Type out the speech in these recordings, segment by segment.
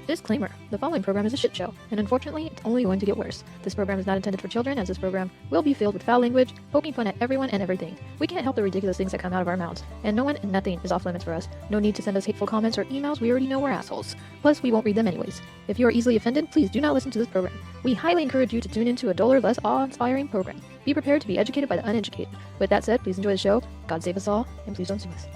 Disclaimer. The following program is a shit show, and unfortunately, it's only going to get worse. This program is not intended for children, as this program will be filled with foul language, poking fun at everyone and everything. We can't help the ridiculous things that come out of our mouths, and no one and nothing is off limits for us. No need to send us hateful comments or emails, we already know we're assholes. Plus, we won't read them anyways. If you are easily offended, please do not listen to this program. We highly encourage you to tune into a duller, less awe-inspiring program. Be prepared to be educated by the uneducated. With that said, please enjoy the show, God save us all, and please don't sue us.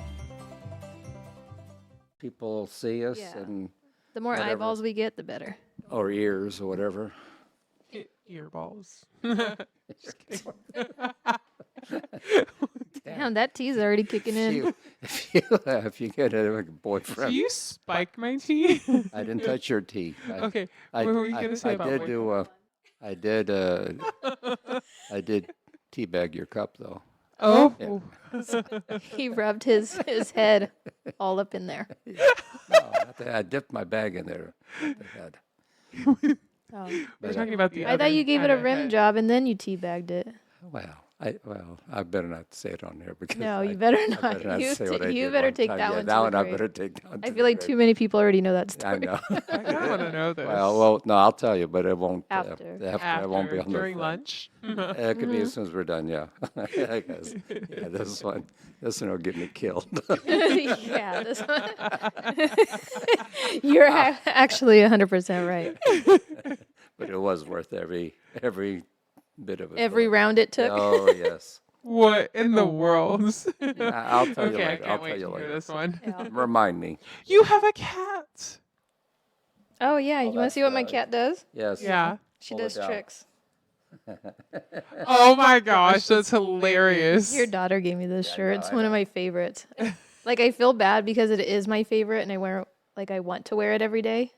People see us and The more whatever. eyeballs we get, the better. or ears or whatever. Earballs. Damn, that tea's already kicking in. If you get a Do boyfriend, you spike my tea? I didn't touch your tea. Okay, what were you gonna say about did boyfriend? I did teabag your cup though. Oh, He rubbed his head all up in there. I dipped my bag in there. The head. Oh. we're talking about the I thought you gave it a rim job and then you teabagged it. I better not say it on there because No, you better I not. better not You say what I you did better one take time. that Yeah, one. that to one the I grave. better take down. I to feel the like grave. too many people already know that I story. know. I kind of want to know this. Well, no, I'll tell you, but it won't. After. I won't be on during the lunch. It could be as soon as we're done. Yeah, I guess. Yeah, this one will get me killed. Yeah, this one. You're actually 100% right. But it was worth every bit of it. Every round it took. Oh yes. What in the world? I'll tell you Okay, I later. can't I'll wait tell you to hear later. this one. Yeah. Remind me. You have a cat. Oh yeah, you want to that's see what my right. cat does? Yes. Yeah. She Pull it does down. tricks. Oh my gosh, that's hilarious. Your daughter gave me this shirt. It's I one of know. my favorites. Like I feel bad because it is my favorite, and I want to wear it every day,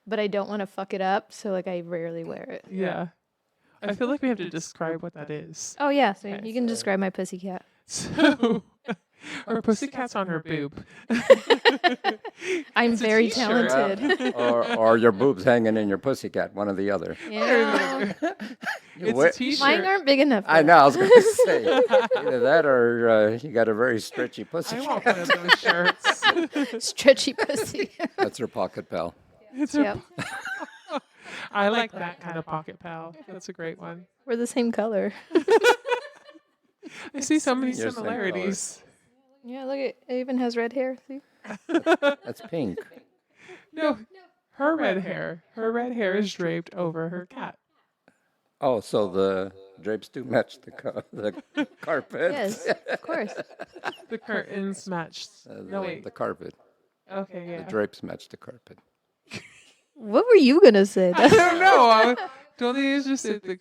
but I don't want to fuck it up, so like I rarely wear it. Yeah. I feel like we have to describe what that is. Oh yeah, so Okay. you can describe my pussycat. So, her pussycat's on her boob. I'm It's a very t-shirt. talented. or your boobs hanging in your pussycat, one or the other. Yeah. It's wear- a t-shirt. Mine aren't big enough. For I that. know. I was going to say either that or you got a very stretchy I pussycat. want one of those shirts. Stretchy pussy. That's her pocket pal. It's Yep. I like that kind of pocket pal. That's a great one. We're the same color. I see so many You're same color. similarities. Yeah, look it even has red hair. See? That's pink. No, her red hair. Her red hair is draped over her cat. Oh, so the drapes do match the carpet. Yes, of course. The curtains match. No, wait. The carpet. Okay, yeah. The drapes match the carpet. What were you gonna say? I don't know. Don't they just say the...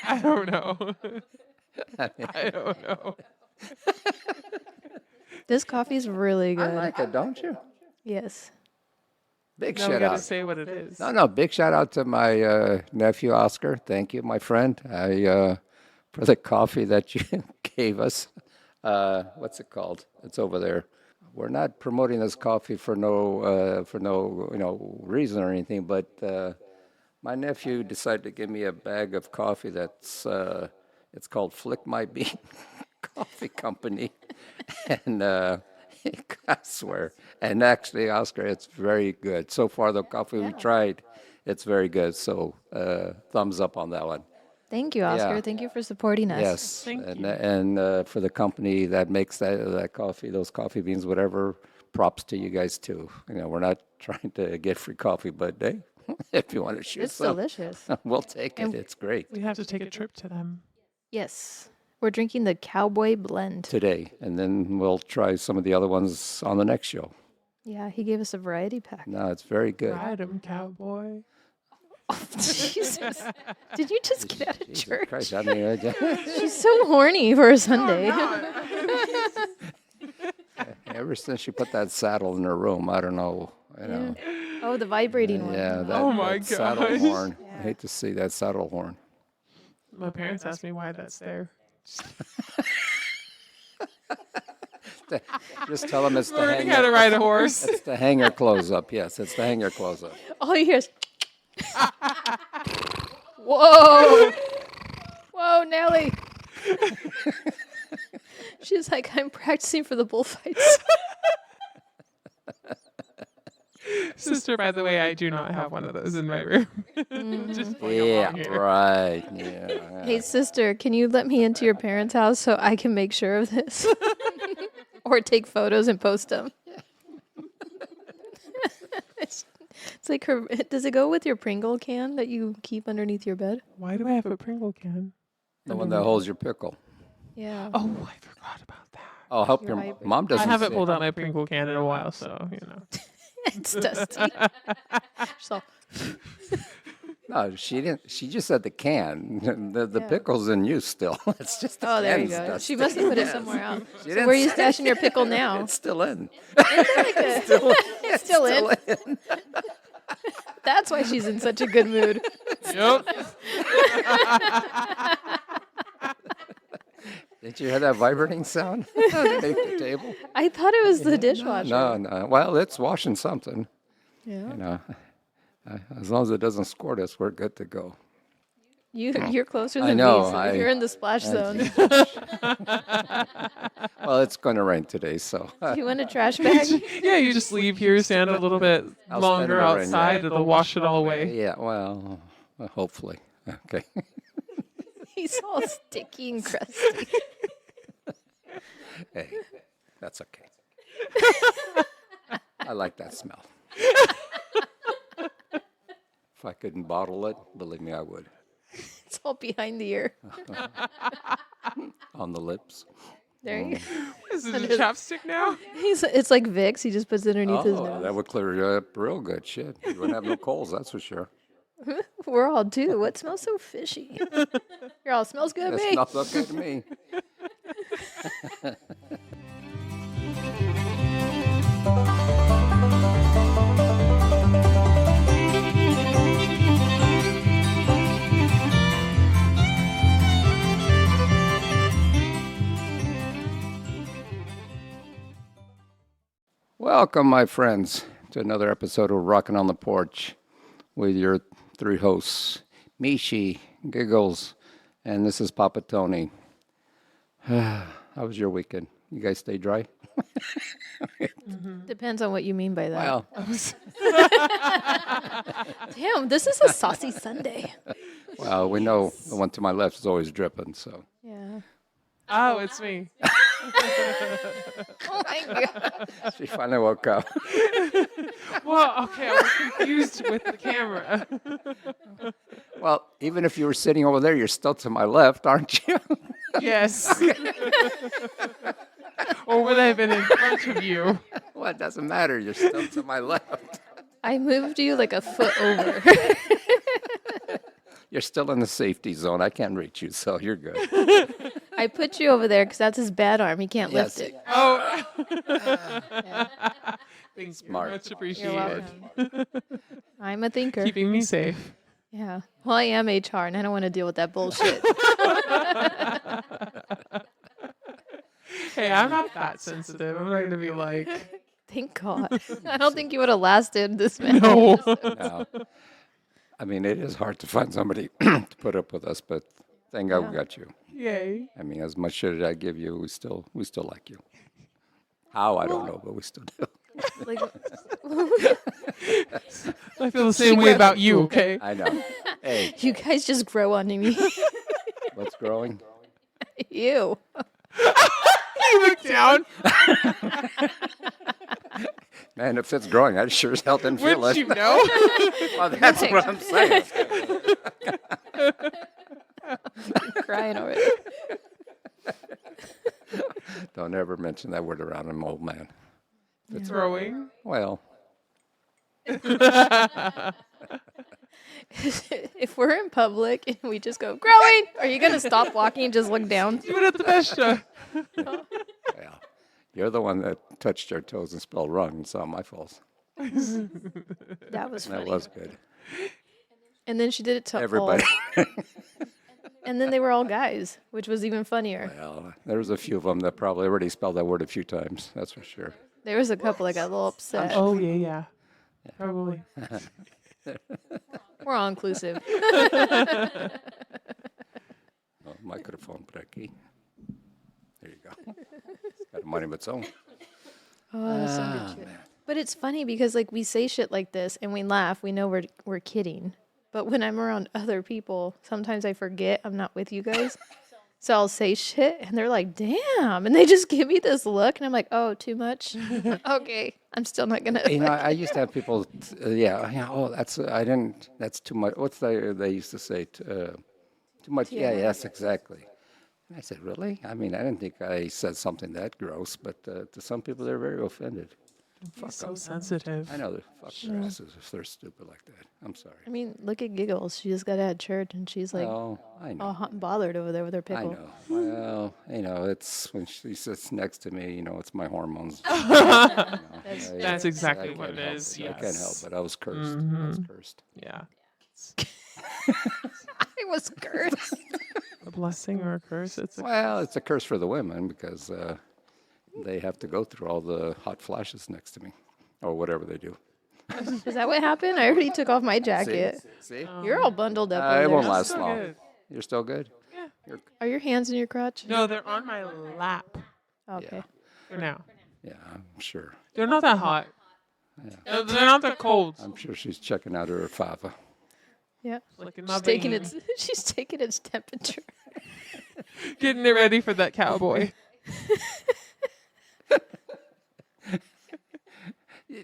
I don't know. I don't know. This coffee's really I good. like it, don't you? Yes. Big Now we shout gotta out. say what it is. No, big shout out to my nephew Oscar. Thank you, my friend, for the coffee that you gave us. What's it called? It's over there. We're not promoting this coffee for no reason or anything, but my nephew decided to give me a bag of coffee that's it's called Flick My Bean Coffee Company, and I swear, and actually, Oscar, it's very good. So far, the coffee we tried, it's very good. So thumbs up on that one. Thank you, Oscar. Yeah. Thank you for supporting us. Yes, Thank you. and for the company that makes that coffee, those coffee beans, whatever. Props to you guys too. We're not trying to get free coffee, but hey, if you want to shoot It's some, delicious. we'll take it. It's great We have to take a trip to them. Yes. We're drinking the Cowboy Blend. today, and then we'll try some of the other ones on the next show. Yeah, he gave us a variety pack. No, it's very good. Ride 'em, cowboy. Jesus. Did you just get out of Jesus church? Christ, I mean, She's so horny for a Sunday. ever since she put that saddle in her room, I don't know. Oh, the vibrating one. Yeah, that, Oh my that saddle gosh. horn. I hate to see that saddle horn. My parents asked me why that's there. Just tell them it's the Learning hanger. how to ride a horse. It's the hanger close up. Yes, it's the hanger close up. All you hear is. Whoa. Whoa, Nelly. She's like, I'm practicing for the bullfights. Sister, by the way, I do not have one of those in my room. Just playing along Yeah, here. right. Yeah. Hey, sister, can you let me into your parents' house so I can make sure of this? Or take photos and post them. It's like her. Does it go with your Pringle can that you keep underneath your bed? Why do I have a Pringle can? The one that holds your pickle. Yeah. Oh, I forgot about that. I'll help Your your hybrid. mom I doesn't haven't say- pulled out my Pringle can in a while, so you know. It's dusty. So No, she didn't. She just said the can. The Yeah. pickle's in use still. It's just the there you can's go. dusty. She must have put it somewhere else. She So didn't where are you say- stashing your pickle now? It's still in. It's still in. in. That's why she's in such a good mood. Yep. Did you hear that vibrating sound underneath the table? I thought it was the dishwasher. No. Well, it's washing something. Yeah. You know, as long as it doesn't squirt us, we're good to go. You're closer I than know, me, so I- you're in the splash zone. Well, it's going to rain today, so Do you want a trash bag? Yeah, you just leave here, stand a little bit I'll longer stand in the rain, outside. yeah. It'll wash it all away. yeah. Well, hopefully. Okay. He's all sticky and crusty. Hey, that's okay. I like that smell. If I couldn't bottle it, believe me, I would. It's all behind the ear. On the lips. There you go. Is it a chapstick now? It's like Vicks. He just puts it underneath his Oh, nose. that would clear you up real good. Shit. You wouldn't have no colds, that's for sure. We're all do. What smells so fishy? You're all smells good to That me. smells okay to me. Welcome, my friends, to another episode of Rockin' on the Porch with your three hosts, Mishi, Giggles, and this is Papa Tony. How was your weekend? You guys stay dry? Depends on what you mean by that. Well, Damn, this is a saucy Sunday. well, we know the one to my left is always dripping, so. Yeah. Oh, it's me. Oh my god. She finally woke up. Well, okay, I was confused with the camera. Well, even if you were sitting over there, you're still to my left, aren't you? Yes. Or would I have been in front of you? Well, it doesn't matter. You're still to my left. I moved you like a foot over. You're still in the safety zone. I can't reach you, so you're good. I put you over there because that's his bad arm. He can't lift Yes. it. Oh. Yeah. Thank Smart. you. Much You're appreciated. welcome. I'm a thinker. Keeping me safe. Yeah. Well, I am HR, and I don't want to deal with that bullshit. Hey, I'm not that sensitive. I'm not going to be like, Thank God. I don't think you would have lasted this many. no. No. I mean, it is hard to find somebody to put up with us, but thank God we got you. Yay. I mean, as much shit as I give you, we still like you. How, I don't know, but we still do. Like, I feel the same way about you, okay? I know. Hey, you guys just grow on me. what's growing? You. You look down. Man, if it's growing, I sure as hell didn't feel Wouldn't it. you know? Well, that's what I'm saying. Crying already. Don't ever mention that word around an old man. Throwing. Well, If we're in public and we just go, growing, are you going to stop walking and just look down? Do it at the best show. well, you're the one that touched your toes and spelled wrong. It's not my fault. That was funny. That was good. And then she did it to Everybody. all. And then they were all guys, which was even funnier. Well, there was a few of them that probably already spelled that word a few times. That's for sure. There was a couple that got a little upset. Oh, yeah. Probably. We're all inclusive. Oh, microphone por aquí. There you go. It's got a mind of its own. Oh, that's so good shit. But it's funny because like we say shit like this and we laugh. We know we're kidding. But when I'm around other people, sometimes I forget I'm not with you guys. So I'll say shit and they're like, "Damn." And they just give me this look and I'm like, "Oh, too much." Okay. I'm still not going You to know, I used to have people, yeah, oh, I didn't, that's too much. What's they used to say? Too much, yeah, yes, exactly. And I said, really? I mean, I didn't think I said something that gross, but to some people, they're very offended. He's so sensitive. I know, they're fuck their asses if they're stupid like that. I'm sorry. I mean, look at Giggles. She just got out of church and she's like Oh, I all know. hot and bothered over there with her I pickle. know. Well, it's when she sits next to me, it's my hormones. That's exactly what it help is. it. I can't help Yes. it. I was cursed. I was cursed. Yeah. I was cursed. A blessing or a curse. Well, it's a curse for the women because they have to go through all the hot flashes next to me or whatever they do. Is that what happened? I already took off my jacket. See? You're all bundled up. Over It won't there. last so long. good. You're still good? Are your hands in your crotch? No, they're on my lap Okay. for now. Yeah, I'm sure. They're not that hot. They're not that cold. I'm sure she's checking out her fava. Yeah. Licking She's my taking vein. its she's taking its temperature. Getting it ready for that cowboy.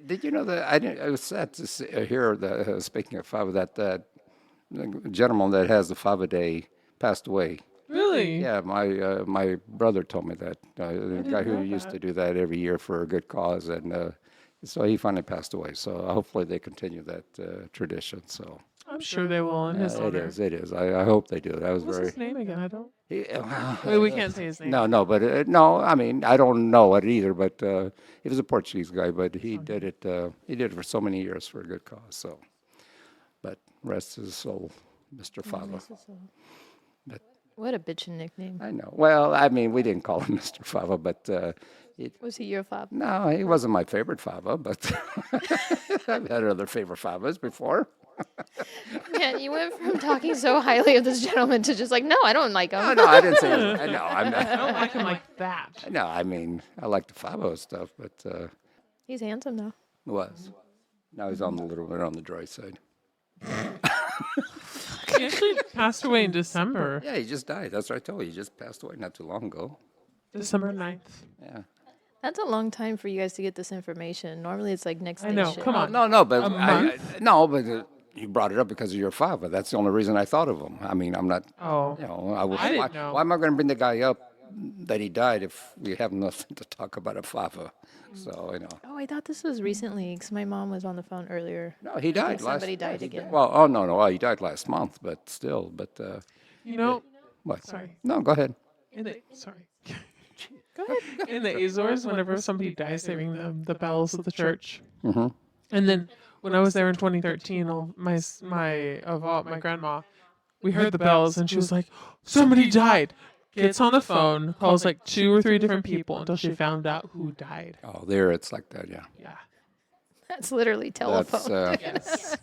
Did you know that I was sad to hear that, speaking of fava, that gentleman that has the fava day passed away. Really? Yeah, my brother told me that. The guy who used to do that every year for a good cause, and so he finally passed away. So hopefully they continue that tradition. So I'm sure they will in his it honor. is. It is. I hope they do. That was What's very. his name again? I don't. Well, Wait, we can't say his name. no, but no. I mean, I don't know it either. But he was a Portuguese guy, but he did it. He did it for so many years for a good cause. So, but rest his soul, Mr. Fava. But What a bitchin' nickname. I know. Well, I mean, we didn't call him Mr. Fava, but Was he your fob? no, he wasn't my favorite Fava. But I've had other favorite Favas before. Man, you went from talking so highly of this gentleman to just like, no, I don't like him. No, I didn't say. I know. I'm I don't not. like him like that. No, I mean, I like the Fava stuff, but He's handsome though. was. Now he's on the little bit on the dry side. He actually passed away in December. Yeah, he just died. That's what I told you. He just passed away not too long ago. December 9th. Yeah. That's a long time for you guys to get this information. Normally it's like next day I know. shit. Come on. No, but A month? you brought it up because of your Fava. That's the only reason I thought of him. I mean, I'm not. Oh. I didn't know. Why am I going to bring the guy up that he died if we have nothing to talk about a Fava? So Oh, I thought this was recently because my mom was on the phone earlier. No, he died last. Somebody died again. Well, oh no, well, he died last month, but still, You know, what? sorry. No, go ahead. Sorry. Go ahead. In the Azores, whenever somebody dies, they ring the bells of the church. Mm-hmm. And then when I was there in 2013, my grandma, we heard the bells, and she was like, "Somebody died." Gets on the phone, calls like 2 or 3 different people until she found out who died. Oh, there it's like that. Yeah. Yeah. That's literally telephone. Yes.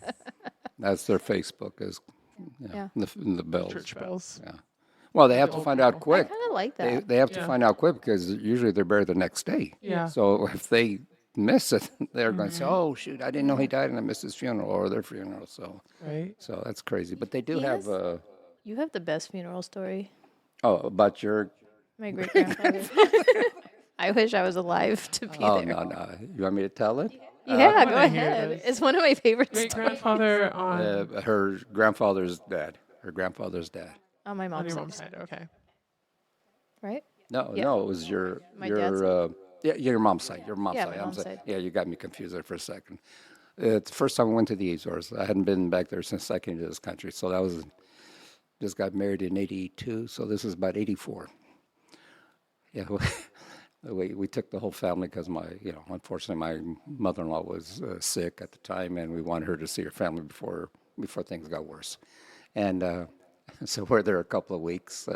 That's their Facebook is. Yeah. The bells. Church bells. Yeah. Well, they have to old find out people. I quick. kind of like that. They have to Yeah. find out quick because usually they're buried the next day. Yeah. So if they miss it, they're going to say, "Oh shoot, I didn't know he died, and I missed his funeral or their funeral." Right. So that's crazy. But they do have. Yes. You have the best funeral story. About your. My great grandfather. I wish I was alive to be Oh there. no! You want me to tell it? Yeah, I go wanna hear ahead. this. It's one of my favorite Great stories. grandfather on Her grandfather's dad. Her grandfather's dad. On my on mom's your side, mom's side. Okay. right? No, Yeah. no, it was your My dad's your mom's side. Your mom's Yeah, side. my mom's side. Yeah, you got me confused there for a second. It's the first time I went to the Azores. I hadn't been back there since I came to this country. So that was just got married in '82. So this is about '84. Yeah, we took the whole family because unfortunately my mother-in-law was sick at the time, and we wanted her to see her family before things got worse. And so we're there a couple of weeks.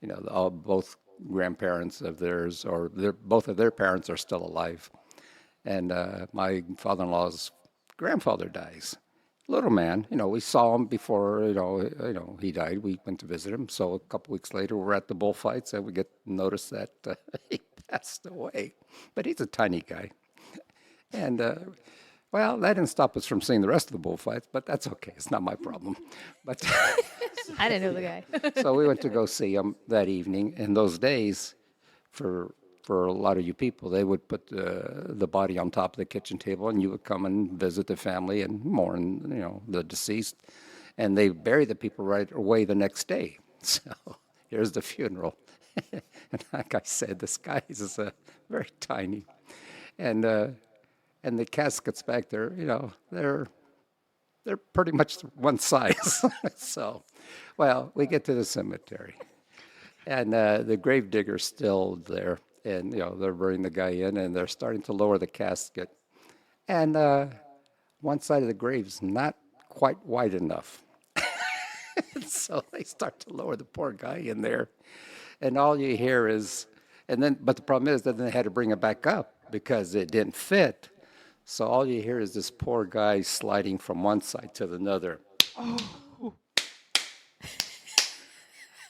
Both grandparents of theirs, or both of their parents, are still alive. And my father-in-law's grandfather dies. Little man, we saw him before, he died. We went to visit him. So a couple weeks later, we're at the bullfights, and we get notice that he passed away. But he's a tiny guy. And well, that didn't stop us from seeing the rest of the bullfights, but that's okay. It's not my problem. But I didn't know the guy. so we went to go see him that evening. In those days, for a lot of you people, they would put the body on top of the kitchen table, and you would come and visit the family and mourn, the deceased. And they bury the people right away the next day. So here's the funeral. And like I said, this guy is very tiny. And the caskets back there, they're pretty much one size. So, well, we get to the cemetery. And the grave digger's still there. And, they're bringing the guy in, and they're starting to lower the casket. And one side of the grave's not quite wide enough. So they start to lower the poor guy in there. And all you hear is, but the problem is that they had to bring it back up because it didn't fit. So all you hear is this poor guy sliding from one side to the other. Oh.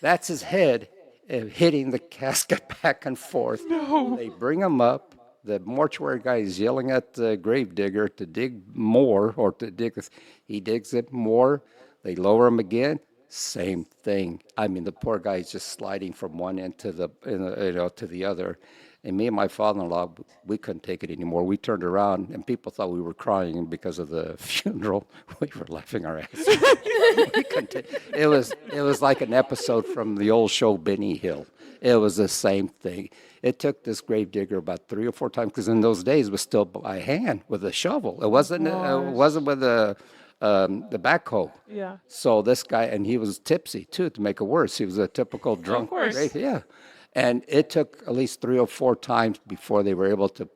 That's his head hitting the casket back and forth. No. They bring him up. The mortuary guy is yelling at the grave digger to dig more, or to dig. He digs it more. They lower him again. Same thing. I mean, the poor guy is just sliding from one end to the other. And me and my father-in-law, we couldn't take it anymore. We turned around, and people thought we were crying because of the funeral. We were laughing our asses. We couldn't it was like an episode from the old show Benny Hill. It was the same thing. It took this grave digger about 3 or 4 times, because in those days it was still by hand with a shovel. It wasn't with the backhoe. Yeah. So this guy, and he was tipsy too, to make it worse. He was a typical drunk. Of course. Yeah. And it took at least 3 or 4 times before they were able to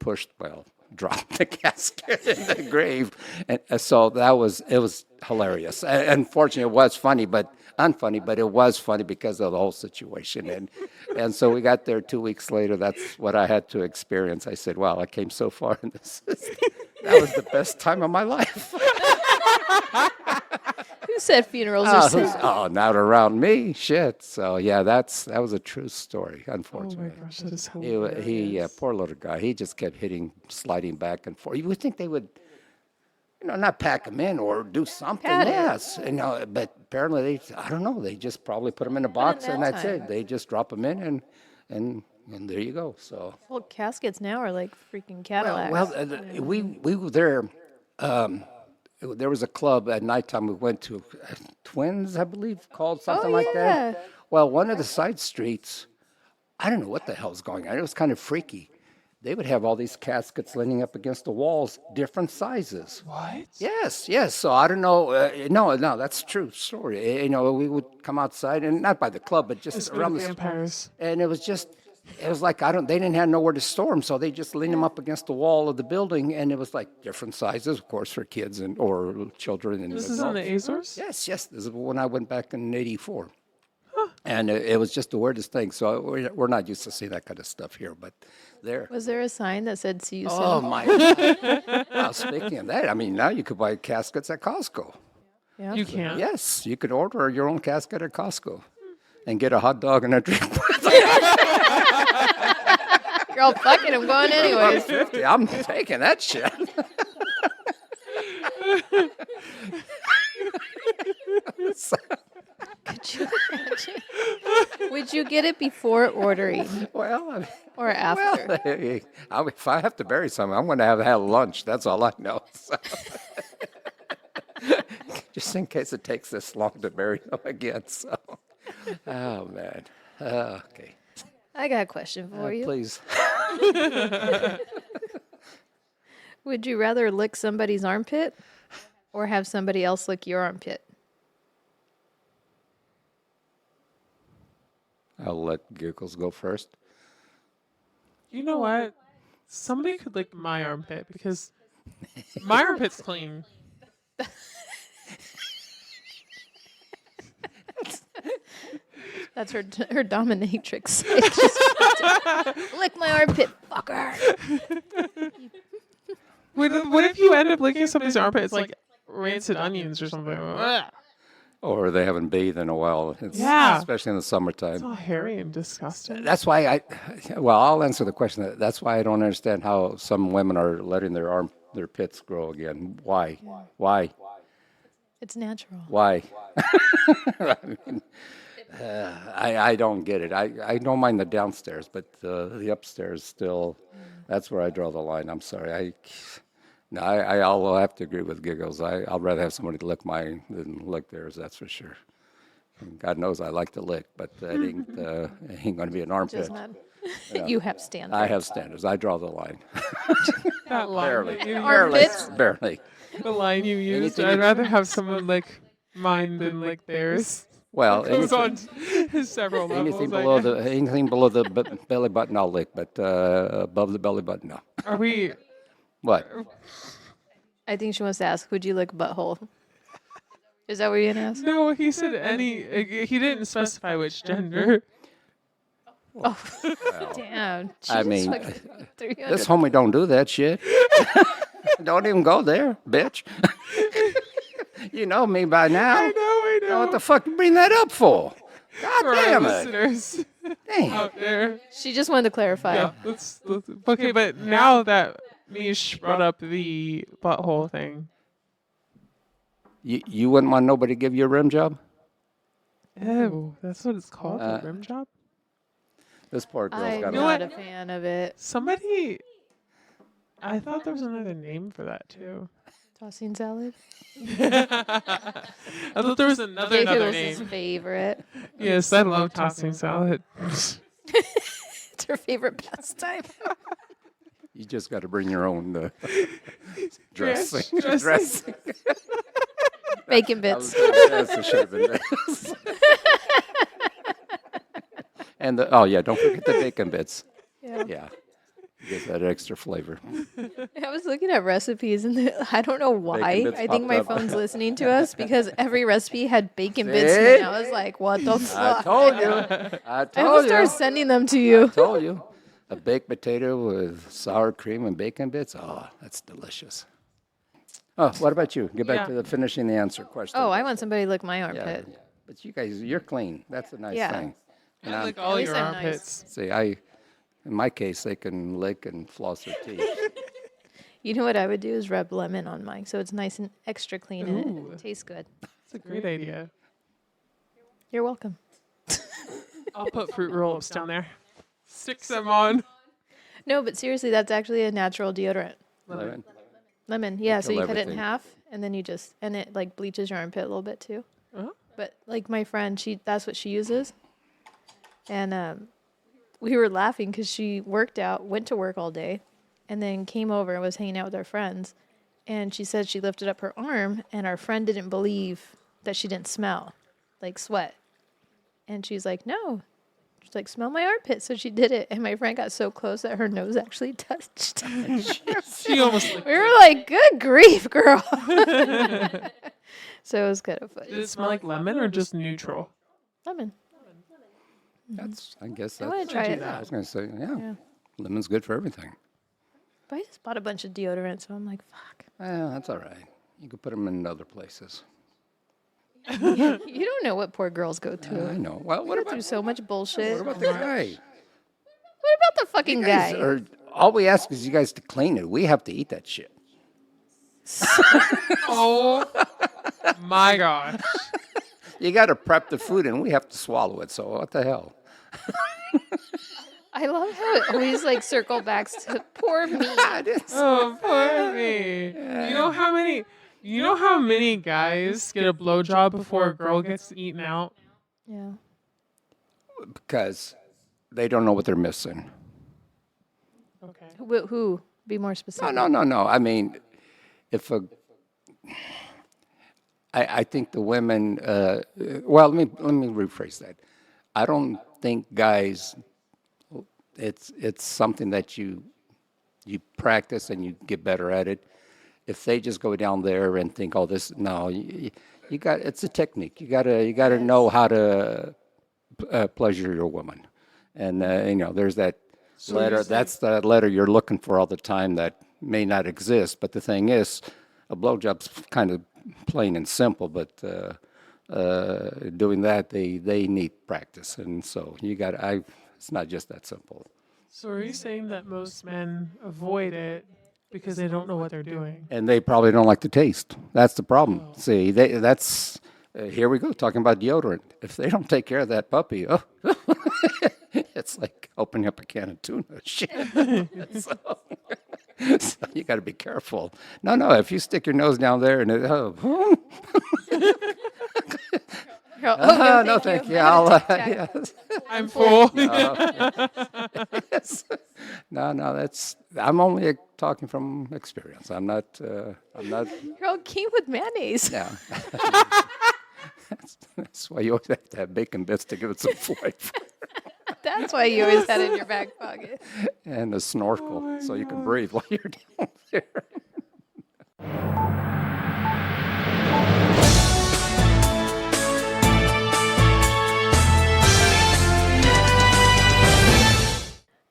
drop the casket in the grave. And so it was hilarious. Unfortunately, it was funny, but unfunny, but it was funny because of the whole situation. And so we got there 2 weeks later. That's what I had to experience. I said, wow, I came so far in this. That was the best time of my life. Who said funerals are sad? Not around me. Shit. So, yeah, that was a true story, Oh unfortunately. my gosh, that is hilarious. He poor little guy. He just kept sliding back and forth. You would think they would, not pack him in or do something. Yes. But apparently I don't know. They just probably put him in a box, and that's it. They just drop him in, and there you go. So. Well, caskets now are like freaking Cadillacs. Well, we were there. There was a club at nighttime we went to, Twins, I believe, called something like that. Well, one of the side streets, I don't know what the hell's going on. It was kind of freaky. They would have all these caskets leaning up against the walls, different sizes. What? Yes. So I don't know. No, that's a true story. We would come outside, and not by the club, but just around the vampires. And it was like, they didn't have nowhere to store them, so they just leaned them up against the wall of the building, and it was like different sizes, of course, for kids or children and This adults. is in the Azores? Yes. This is when I went back in '84. Huh. And it was just the weirdest thing. So we're not used to seeing that kind of stuff here, but there. Was there a sign that said "See you soon"? Oh, my God. Well, speaking of that, now you could buy caskets at Costco. Yeah. You can't. Yes, you could order your own casket at Costco and get a hot dog and a drink with it. You're all fucking. I'm going anyways. $1.50. I'm taking that shit. Could you imagine? Would you get it before ordering Well, or after? if I have to bury something, I'm going to have had lunch. That's all I know. So. Just in case it takes this long to bury them again. So, oh man. Okay. I got a question for you. Please. Would you rather lick somebody's armpit or have somebody else lick your armpit? I'll let Giggles go first. You know what? Somebody could lick my armpit because my armpit's clean. That's her dominatrix. Lick my armpit, fucker. What if you end up licking somebody's armpit? It's like rancid onions or something. Ugh. or they haven't bathed in a while. Yeah. Especially in the summertime. It's all hairy and disgusting. That's why well, I'll answer the question. That's why I don't understand how some women are letting their pits grow again. Why? Why? It's natural. Why? I mean, I don't get it. I don't mind the downstairs, but the upstairs still, that's where I draw the line. I'm sorry. I'll have to agree with Giggles. I'll rather have somebody lick mine than lick theirs, that's for sure. And God knows I like to lick, but that ain't going to be an armpit. Just not. You have standards. I have standards. I draw the line. That line Barely. that you Armpits. Barely. The line you used. Anything- I'd rather have someone lick mine than lick theirs. Well, It goes on several levels. anything below the belly button, I'll lick, but above the belly button, no. Are we? What? I think she wants to ask, would you lick butthole? Is that what you're gonna ask? No, he said any. He didn't specify which gender. Oh, damn. I Jesus mean, fucking 300. This homie don't do that shit. Don't even go there, bitch. You know me by now. I know. What the fuck you bring that up for? God For our damn it. listeners Damn. out there. She just wanted to clarify. Yeah, let's okay, but now that Mish brought up the butthole thing. You wouldn't want nobody to give you a rim job? Ew, that's what it's called, a rim job? This poor girl's I'm got not a... a fan of it. Somebody, I thought there was another name for that too. Tossing salad? I thought there was another Giggles' name. favorite. Yes, I love tossing salad. It's her favorite pastime. You just got to bring your own dressing. Dressing. Bacon bits. That should have been this. And don't forget the bacon bits. Yeah. Yeah, gives that extra flavor. I was looking at recipes and I don't know why. Bacon bits I think my popped up. phone's listening to us because every recipe had bacon bits in it. And I was like, what the I fuck? told you. I I will told start you. sending them to you. Told you. A baked potato with sour cream and bacon bits. Oh, that's delicious. Oh, what about you? Get back Yeah. to the finishing the answer question. Oh, I want somebody to lick my yeah. armpit. But you guys, you're clean. That's a nice Yeah. thing. And I like all least your I'm nice. armpits. see, in my case, they can lick and floss their teeth. You know what I would do is rub lemon on mine so it's nice and extra clean and Ooh. it tastes good. That's a great idea. You're welcome. I'll put fruit roll-ups down there. Stick them on. No, but seriously, that's actually a natural deodorant. Lemon. Lemon, yeah. So kill you cut it in everything. half, and then and it like bleaches your armpit a little bit too. Uh-huh. But like my friend, that's what she uses, and we were laughing because she worked out, went to work all day, and then came over and was hanging out with our friends, and she said she lifted up her arm, and our friend didn't believe that she didn't smell, like sweat, and she's like, no. She's like, smell my armpit. So she did it, and my friend got so close that her nose actually touched. She almost licked We were like, good grief, girl. So it was kind of funny. Did it smell like lemon or just neutral? Lemon. I guess I want that's. to try it. I was going to say, Yeah. lemon's good for everything. But I just bought a bunch of deodorant, so I'm like, fuck. Well, that's all right. You could put them in other places. You don't know what poor girls go through. I know. Well, What through so much bullshit. what about the guy? What about the fucking Guys, guy? all we ask is you guys to clean it. We have to eat that shit. Oh my gosh. You got to prep the food, and we have to swallow it. So what the hell? I love how it always like circle backs to poor me. Oh, poor me. You know how many guys get a blowjob before a girl gets eaten out? Yeah. Because they don't know what they're missing. Okay. Who? Be more specific. No. I mean, I think the women. Well, let me rephrase that. I don't think guys. It's something that you practice and you get better at it. If they just go down there and think, oh, this no, you got it's a technique. You gotta know how to pleasure your woman, and there's that letter. That's the letter you're looking for all the time that may not exist. But the thing is, a blowjob's kind of plain and simple. But doing that, they need practice, and so it's not just that simple. So are you saying that most men avoid it because they don't know what they're doing? And they probably don't like the taste. That's the problem. Oh. See, that's here we go talking about deodorant. If they don't take care of that puppy, oh, it's like opening up a can of tuna. Shit. so, so you got to be careful. No. If you stick your nose down there and no, thank you. I'll, yes. I'm full. Yes. No, I'm only talking from experience. I'm not. You're all keen with mayonnaise. Yeah. That's why you always have to have bacon bits to give it some flavor. That's why you always had it in your back pocket. And a snorkel so you can breathe while you're down there.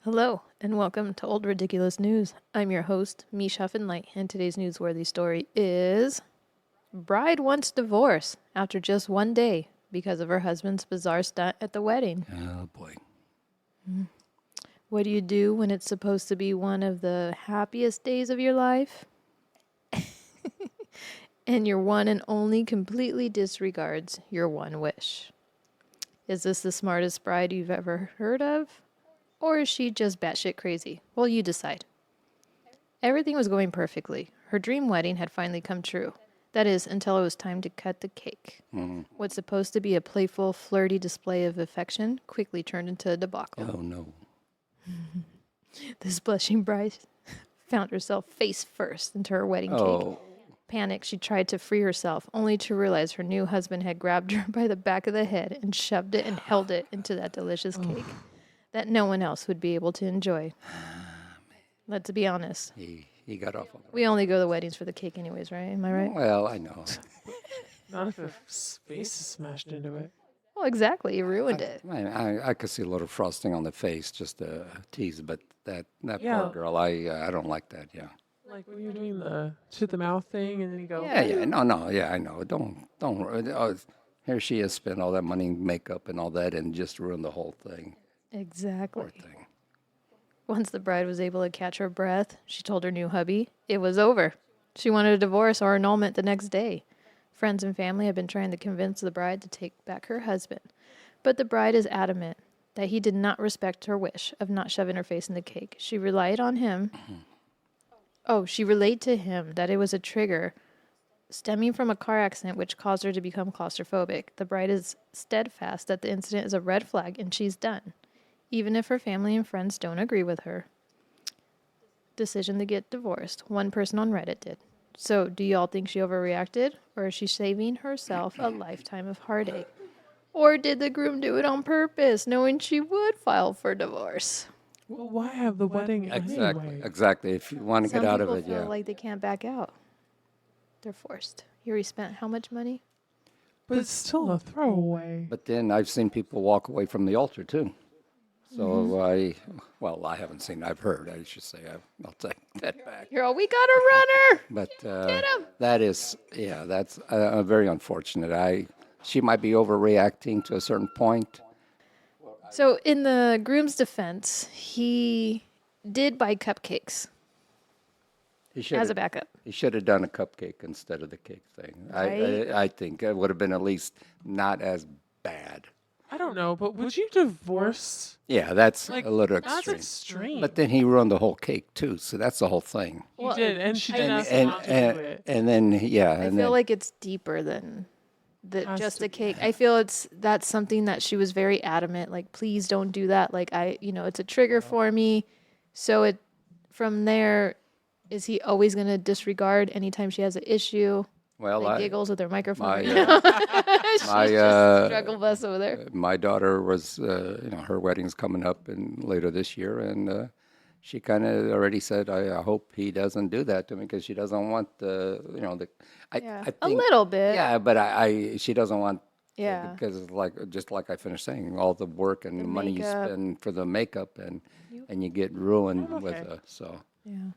Hello, and welcome to Old Ridiculous News. I'm your host, Mishi and Giggles, and today's newsworthy story is Bride wants divorce after just one day because of her husband's bizarre stunt at the wedding. Oh, boy. What do you do when it's supposed to be one of the happiest days of your life? And your one and only completely disregards your one wish. Is this the smartest bride you've ever heard of? Or is she just batshit crazy? Well, you decide. Everything was going perfectly. Her dream wedding had finally come true. That is, until it was time to cut the cake. What's supposed to be a playful, flirty display of affection quickly turned into a debacle. Oh, no. This blushing bride found herself face first into her wedding cake. Oh, Panicked, she tried to free herself, only to realize her new husband had grabbed her by the back of the head and shoved it and held it into that delicious cake that no one else would be able to enjoy. Let's be honest. he got off on the We only go to weddings for the cake anyways, right? Am I right? Well, I know. Not if his face is smashed into it. Well, exactly. You ruined it. I could see a little frosting on the face, just a tease, but that Yeah. poor girl, I don't like that, yeah. Like when you're doing the to the mouth thing and then you go, Yeah, no, yeah, I know. Don't. Here she has spent all that money, makeup, and all that, and just ruined the whole thing. Exactly. Poor thing. Once the bride was able to catch her breath, she told her new hubby it was over. She wanted a divorce or annulment the next day. Friends and family had been trying to convince the bride to take back her husband, but the bride is adamant that he did not respect her wish of not shoving her face in the cake. She relied on him. She relayed to him that it was a trigger stemming from a car accident which caused her to become claustrophobic. The bride is steadfast that the incident is a red flag and she's done, even if her family and friends don't agree with her decision to get divorced. One person on Reddit did. So, do y'all think she overreacted, or is she saving herself a lifetime of heartache? Or did the groom do it on purpose, knowing she would file for divorce? well, why have the wedding anyway? Exactly. If you want to Some get out people of it, feel yeah. like they can't back out. They're forced. You already spent how much money? But it's still a throwaway. But then I've seen people walk away from the altar too. So Mm-hmm. I haven't seen. I've heard. I should say. I'll take that back. You're all, we got a runner! But Get 'em! that's very unfortunate. She might be overreacting to a certain point. So, in the groom's defense, he did buy cupcakes as a backup. He should have done a cupcake instead of the cake thing. Right? I think it would have been at least not as bad. I don't know, but would you divorce? Yeah, that's Like, a little that's extreme. extreme. But then he ruined the whole cake too, so that's the whole thing. He Well, did, and she did ask him And not to do and, it. and then yeah, I and feel then like it's deeper than Has just to a cake. I feel that's something that she was very adamant, like, please don't do that. Like, it's a trigger for me. So from there, is he always going to disregard anytime she has an issue? well, Like Giggles with her microphone right my now. She's my, just struggle bus over there. my daughter was her wedding's coming up later this year, and she kind of already said, I hope he doesn't do that to me because she doesn't want I Yeah, think, a little bit. Yeah, but she doesn't want. Yeah. Because just like I finished saying, all the work and the money you makeup. spend for the makeup and you get ruined with okay. so. Yeah.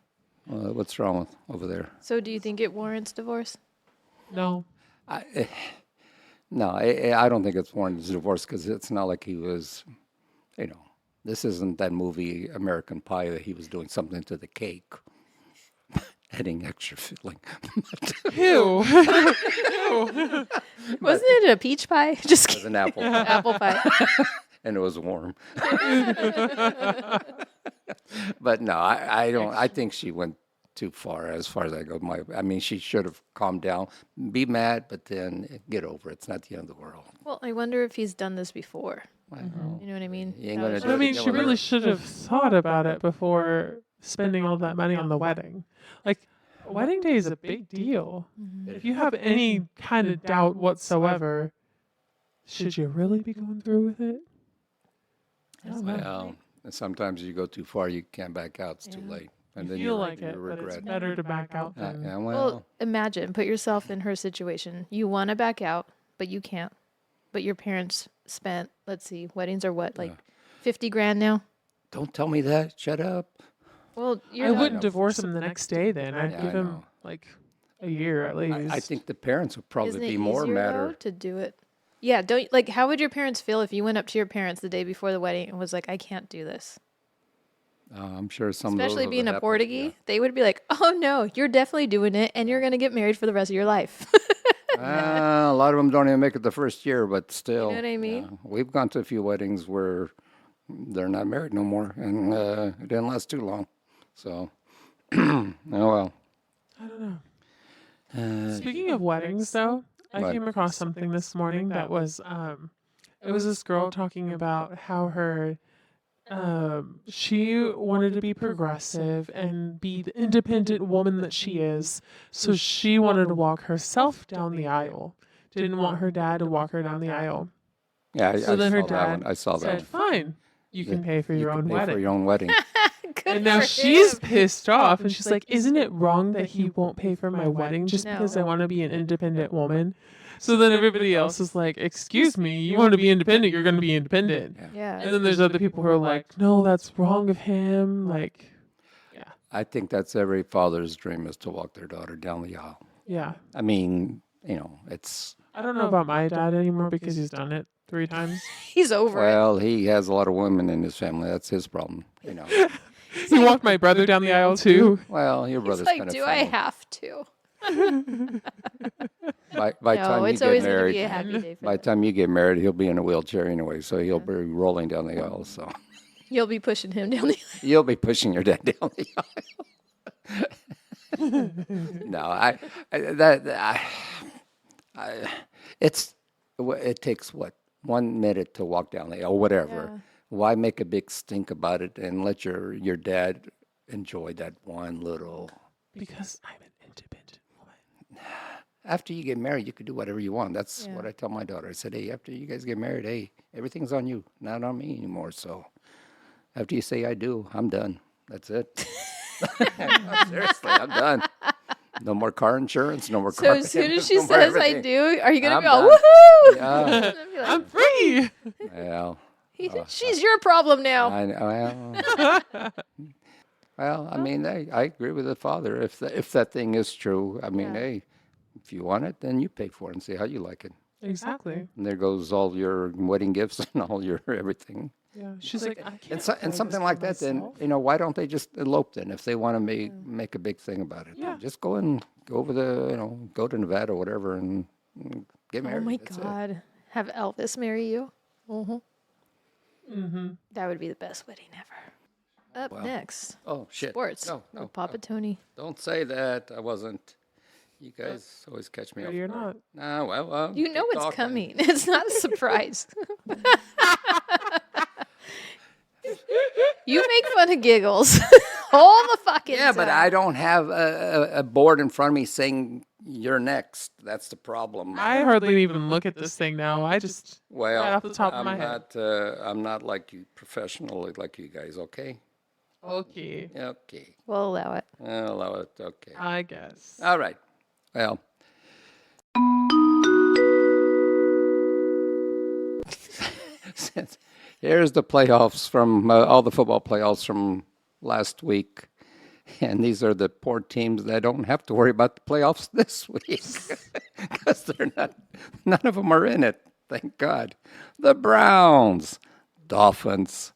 What's wrong with over there? So do you think it warrants divorce? No. No, I don't think it's warranted as a divorce because it's not like he was, you know, this isn't that movie American Pie that he was doing something to the cake, adding extra filling. Ew. Wasn't it a peach pie? Just It was kidding. an apple pie, Apple pie. and it was warm. But no, I don't. I think she went too far as I go. I mean, she should have calmed down, be mad, but then get over it. It's not the end of the world. Well, I wonder if he's done this before. You know what I mean? You ain't That gonna was do I it mean, again she with really her. should have thought about it before spending all that money on the wedding. Like, wedding day is a big deal. If you have any kind of doubt whatsoever, should you really be going through with it? I don't know. Well, and sometimes you go too far, you can't back out. It's too Yeah. late, and You then feel you like it, but regret. it's better to back out Yeah, than. yeah, Well, well, imagine, put yourself in her situation. You want to back out, but you can't. But your parents spent, let's see, weddings are what, like 50 grand now? don't tell me that. Shut up. Well, you're I not- wouldn't divorce him the next day then. I'd Yeah, give I him know. like a year at least. I think the parents would probably Isn't be it more easier, matter. though, to do it? Yeah, don't like. How would your parents feel if you went up to your parents the day before the wedding and was like, "I can't do this"? I'm sure some of those Especially have being a happened, Portuguese, they would be like, "Oh no, you're definitely doing it, and you're gonna get married for the rest of your life." A lot of them don't even make it the first year, but still. what I mean? yeah. We've gone to a few weddings where they're not married no more, and it didn't last too long. So, oh well. I don't know. Speaking of weddings, though, I What? came across something this morning that was, it was this girl talking about how she wanted to be progressive and be the independent woman that she is. So she wanted to walk herself down the aisle. Didn't want her dad to walk her down the aisle. Yeah, I So then saw her that dad one. I saw that said, one. "Fine, you can pay for You your can own pay wedding." for your own wedding. Good And now for she's him. pissed off, and she's like, "Isn't it wrong that he won't pay for my wedding just because I No. want to be an independent woman?" So then everybody else is like, "Excuse me, you want to be independent, you're going to be independent." Yeah. And then there's other people who are like, "No, that's wrong of him." Like, yeah, I think that's every father's dream is to walk their daughter down the aisle. yeah. I mean, it's I don't know about my dad anymore because he's done it 3 times. He's over it. well, he has a lot of women in his family. That's his problem. He walked my brother down the aisle too. Well, your He's brother's like, kind of "Do I have to?" By No, time you it's get always gonna married, be a happy day for by the them. time you get married, he'll be in a wheelchair anyway, so he'll be rolling down the aisle. So You'll be pushing him down the. you'll be pushing your dad down the aisle. No, it takes what 1 minute to walk down the aisle, whatever. Yeah. Why make a big stink about it and let your dad enjoy that one little? Because I'm an independent woman. After you get married, you can do whatever you want. That's Yeah. what I tell my daughter. I said, hey, after you guys get married, hey, everything's on you, not on me anymore. So after you say I do, I'm done. That's it. No, seriously, I'm done. No more car insurance, no more So car as soon as payments, she no more says "I everything. do," are you gonna I'm be all done. woohoo? Yeah, I'll be like, I'm free. well, She's your problem now. I know. Well, I mean, I agree with the father. If that thing is true, I mean, Yeah. hey, if you want it, then you pay for it and see how you like it. Exactly. And there goes all your wedding gifts and all your everything. Yeah. She's like, I can't. And afford something this like for that, then, myself." why don't they just elope then if they want to make a big thing about it? Yeah. Just go and go over go to Nevada or whatever and get married. Oh my That's it. God! Have Elvis marry you? Mm-hmm. That would be the best wedding ever. Up Wow. next, Oh, shit. sports. No, with Papa Tony. Don't say that. I wasn't. You guys always catch me off Ready or guard. not. Nah, well, You know keep it's talking. coming. It's not a surprise. You make fun of Giggles all the fucking Yeah, time. but I don't have a board in front of me saying you're next. That's the problem. I hardly even look at this thing now. I just Well, right off the top of my head. I'm not like you professional like you guys. Okay. Okay, Okay. We'll allow it. I'll allow it. Okay. I guess. All right. Well. Here's the playoffs from all the football playoffs from last week. And these are the poor teams that don't have to worry about the playoffs this week because none of them are in it. Thank God. The Browns, Dolphins,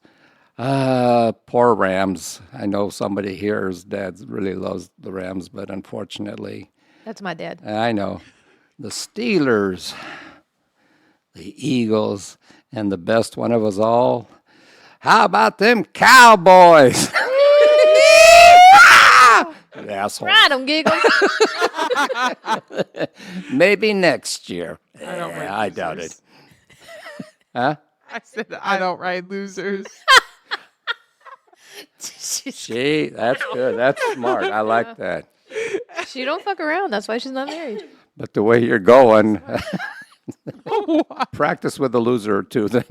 poor Rams. I know somebody here's dad really loves the Rams, but unfortunately, That's my dad. I know the Steelers, the Eagles, and the best one of us all. How about them Cowboys? Asshole. Ride 'em, Giggles. Maybe next year. I doubt it. losers. Huh? I said I don't ride losers. Gee, that's good. That's smart. I like that. She don't fuck around. That's why she's not married. But the way you're going, practice with a loser or two, then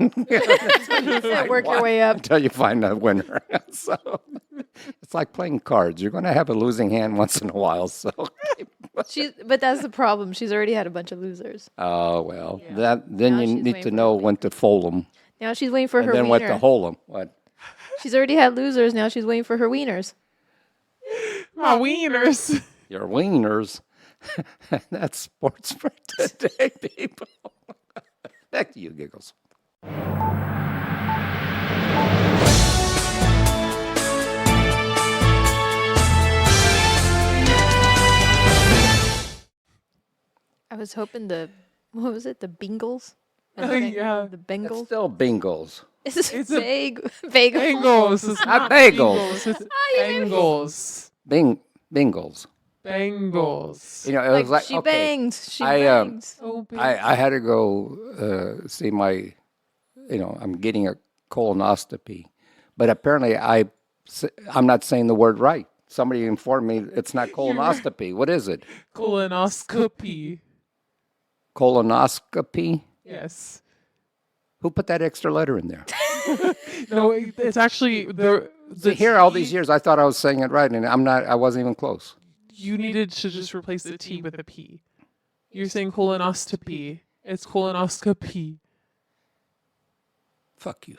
Work your way up. until you find a winner. So it's like playing cards. You're going to have a losing hand once in a while. So, But that's the problem. She's already had a bunch of losers. oh well, Now then you she's need waiting to for know the when to fold them, Now she's waiting for and her then when to wiener. hold them. What? She's already had losers. Now she's waiting for her wieners. My wieners. Your wieners. That's sports for today, people. Back to you, Giggles. I was hoping what was it? The Bengals? Oh, yeah. The It's Bengals? still Bengals. It's It's a- vague. Bengals. It's Not not bagels. It's Bengals. Bengals. Bengals. You know, it Like, was like she okay. bangs. She I, bangs. So big. I had to go see my, I'm getting a colonoscopy, but apparently I'm not saying the word right. Somebody informed me it's not colonoscopy. What is it? Colonoscopy. Colonoscopy? Yes. Who put that extra letter in there? No, it's actually the Here, all these years, I thought I was saying it right, and I'm not. I wasn't even close. You needed to just replace the T with a P. You're saying colonoscopy. It's colonoscopy. Fuck you.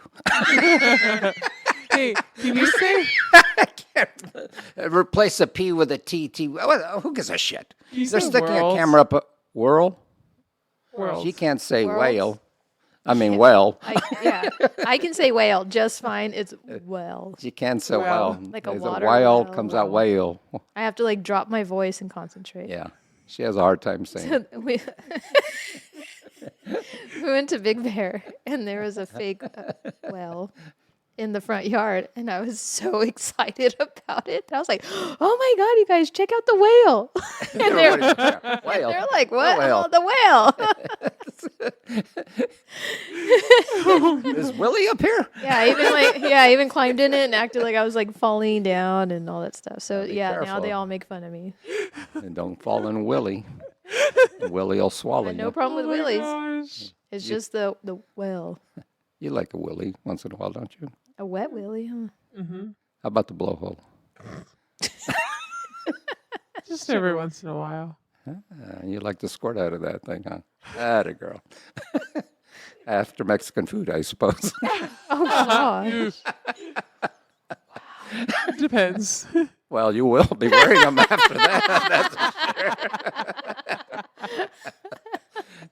Hey, can you say? Replace a P with a T. Who gives a shit? You They're say sticking world. a camera up. Whirl? World. She can't say World? whale. I mean, well. I can say whale just fine. It's well. She can't say Well. well. Like a There's water whale well, comes out whale. I have to like drop my voice and concentrate. Yeah. She has a hard time saying it. we we went to Big Bear and there was a fake well in the front yard and I was so excited about it. I was like, "Oh my god, you guys check out the whale!" and Whale. they're like, "What? whale. Oh, the whale!" Is Willie up here? I even climbed in it and acted like I was like falling down and all that stuff. So Be yeah, now careful. they all make fun of me. And don't fall in Willie. Willie will swallow you. No problem with Oh my willies. gosh. It's just the well, You like a Willie once in a while, don't you? a wet willy, huh? How about the blowhole? Just every once in a while. You like to squirt out of that thing, huh? Atta girl. After Mexican food, I suppose. Oh gosh. Depends. Well, you will be wearing them after that. That's for sure.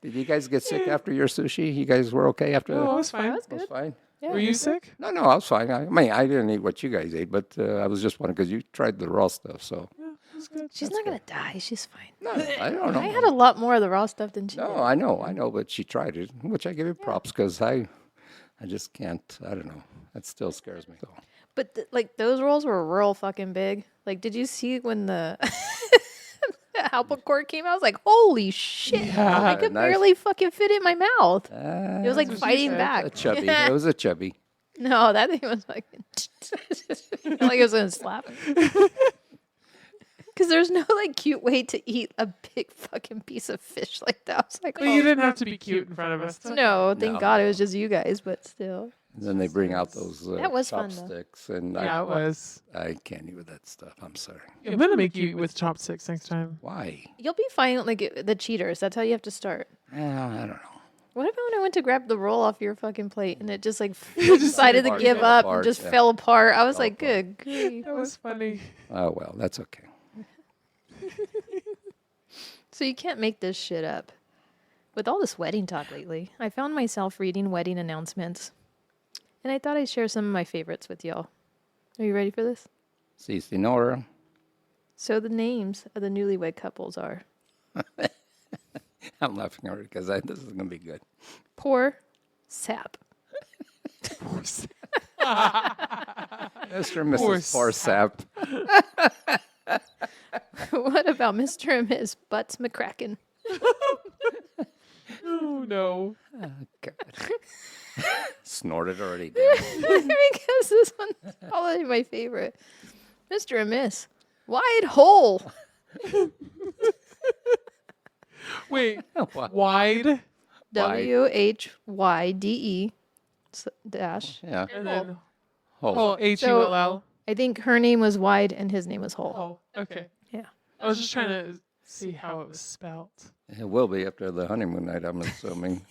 Did you guys get sick after your sushi? You guys were okay after Oh, I that? was fine. That's It was good. fine. Yeah, Were you sick? No, I was fine. I mean, I didn't eat what you guys ate, but I was just wondering because you tried the raw stuff. So Yeah, it was good. She's not gonna die. She's fine. no, I don't know. I had a lot more of the raw stuff than she No, did. I know, but she tried it, which I give you props because I just can't. I don't know. That still scares me. So. But like those rolls were real fucking big. Like, did you see when the albacore came out? I was like, holy shit! Yeah. I could Nice. barely fucking fit it in my mouth. It was like what she fighting said. back. A chubby. It was a chubby. No, that thing was like, like it was gonna slap. Because there's no like cute way to eat a big fucking piece of fish like that. I was like, But you didn't have to be cute in front of us. no, thank No. God it was just you guys. But still, And then they bring out those That was fun, though. chopsticks, and Yeah, it was. I can't eat with that stuff. I'm sorry. I'm gonna make you eat with chopsticks next time. Why? you'll be fine. Like the cheaters. That's how you have to start. I don't know. What about when I went to grab the roll off your fucking plate and it just like decided to apart, give fell up apart, and just yeah. fell apart? I was Fell like, apart. good grief. That was funny. Oh, well, that's okay. So you can't make this shit up. With all this wedding talk lately, I found myself reading wedding announcements. And I thought I'd share some of my favorites with y'all. Are you ready for this? See, Nora. So the names of the newlywed couples are I'm laughing already because this is going to be good. Poor Sap. Mr. and Mrs. Forsap. What about Mr. and Miss Butts McCracken? Oh, no. God. Snorted already. Damn. Because this one's probably my favorite. Mr. and Miss Wide Hole. Wait, What? wide? WHYDE dash. Yeah. And then Hole. Hull. I think her name was Wide and his name was Hole. Oh, okay. Yeah. I was just trying to see how it was spelled. It will be after the honeymoon night, I'm assuming.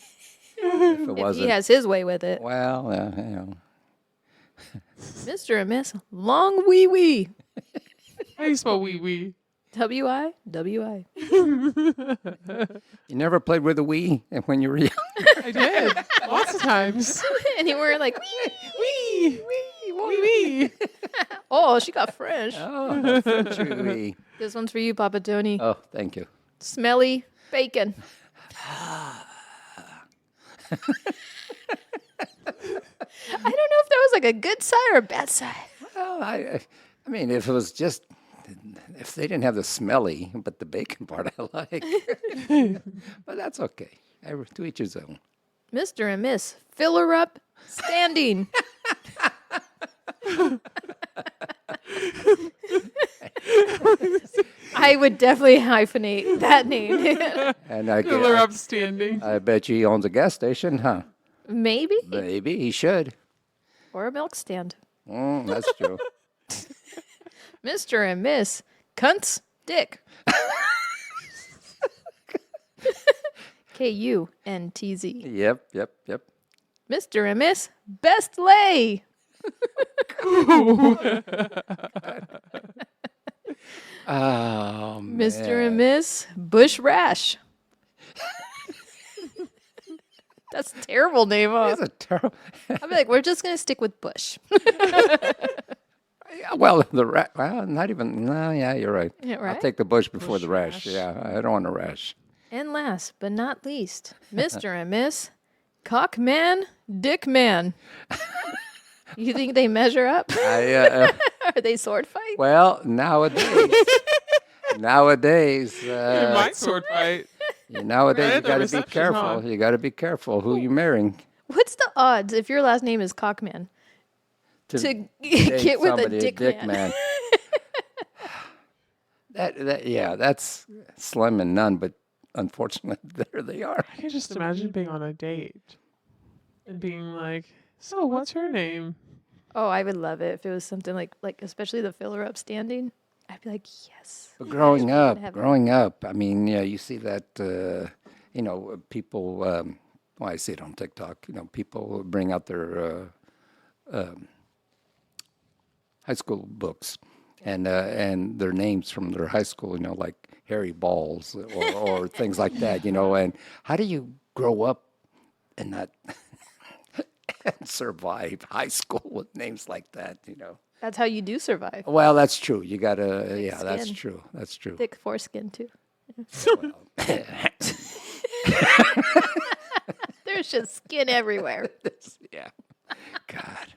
If it If wasn't. he has his way with it. Well, you know. Mr. and Miss Long Wee Wee. How do you spell wee wee? WI. You never played with a Wii when you were young? I did. Lots of times. And you were like, Wee! Wee wee! oh, she got French. Oh, French Wii. This one's for you, Papa Tony. Oh, thank you. Smelly bacon. I don't know if that was like a good sign or a bad sign. Well, I mean, if it was just, if they didn't have the smelly, but the bacon part I like. But that's okay. To each his own. Mr. and Miss Filler Up Standing. I would definitely hyphenate that name. And I Filler guess, upstanding. I bet he owns a gas station, huh? Maybe. Maybe he should. Or a milk stand. That's true. Mr. and Miss Cunts Dick. KUNTZ. Yep. Mr. and Miss Best Lay. Oh, man. Mr. and Miss Bush Rash. That's a terrible name. That's a terrible. I'd be like, we're just going to stick with Bush. Well, well, not even. No, yeah, you're right. Yeah, right? I'll take the bush before Bush the rash. rash. Yeah, I don't want a rash. And last but not least, Mr. and Miss Cockman Dickman. You think they measure up? Are they sword fight? Well, nowadays, You might sword fight. nowadays you Right, the got to be reception, careful. huh? You got to be careful who you're marrying. What's the odds if your last name is Cockman to date get with a somebody, dick man? That's slim and none, but unfortunately, there they are. I can just imagine being on a date and being like, so what's her name? Oh, I would love it if it was something like especially the filler upstanding. I'd be like, yes. But growing up, have I mean, yeah, you see that, people, well, I see it on TikTok, people bring out their high school books and their names from their high school, like Harry Balls or things like that, and how do you grow up and not and survive high school with names like that, That's how you do survive. Well, that's true. You gotta, yeah, that's skin. true. That's true. Thick foreskin too. Well, There's just skin everywhere. yeah. God.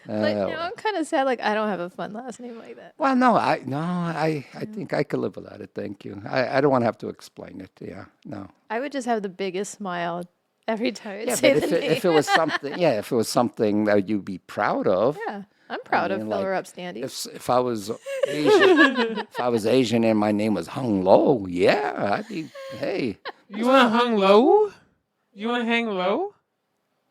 Like now I'm kind of sad. Like I don't have a fun last name like that. Well, no, I think I could live without it. Thank you. I don't want to have to explain it. Yeah, no. I would just have the biggest smile every time I Yeah, say but the name. if it was something that you'd be proud of. Yeah, I'm proud mean, of like, filler upstanding. If I was Asian, and my name was Hung Lo, yeah, I'd be. Hey, You want to hang low? You want to hang low?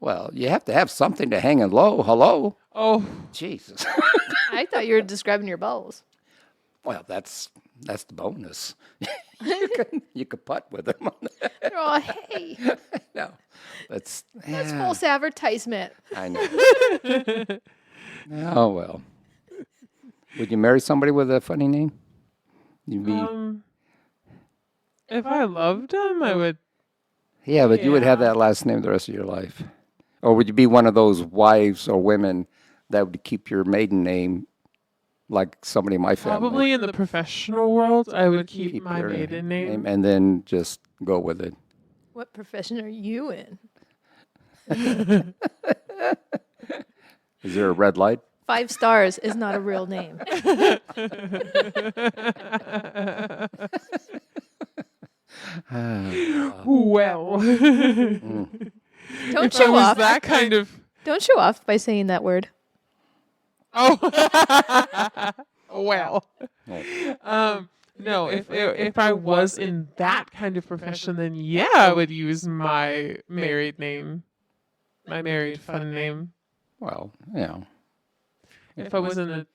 well, you have to have something to hang in low. Hello, Oh, Jesus. I thought you were describing your balls. Well, that's the bonus. You could putt with them. They're Oh, hey. No, that's False advertisement. I know. Oh well. Would you marry somebody with a funny name? You'd be If I loved him, I would. yeah, but you would have yeah. that last name the rest of your life, or would you be one of those wives or women that would keep your maiden name, like somebody in my family? Probably in the professional world, I would keep my your maiden name. and then just go with it. What profession are you in? Is there a red light? 5 stars is not a real name. Well, Don't if I show was off. that kind of. Don't show off by saying that word. Oh, well. Oh. No, if I was in that kind of profession, then yeah, I would use my married name, my married fun name. Well, you know. If I was in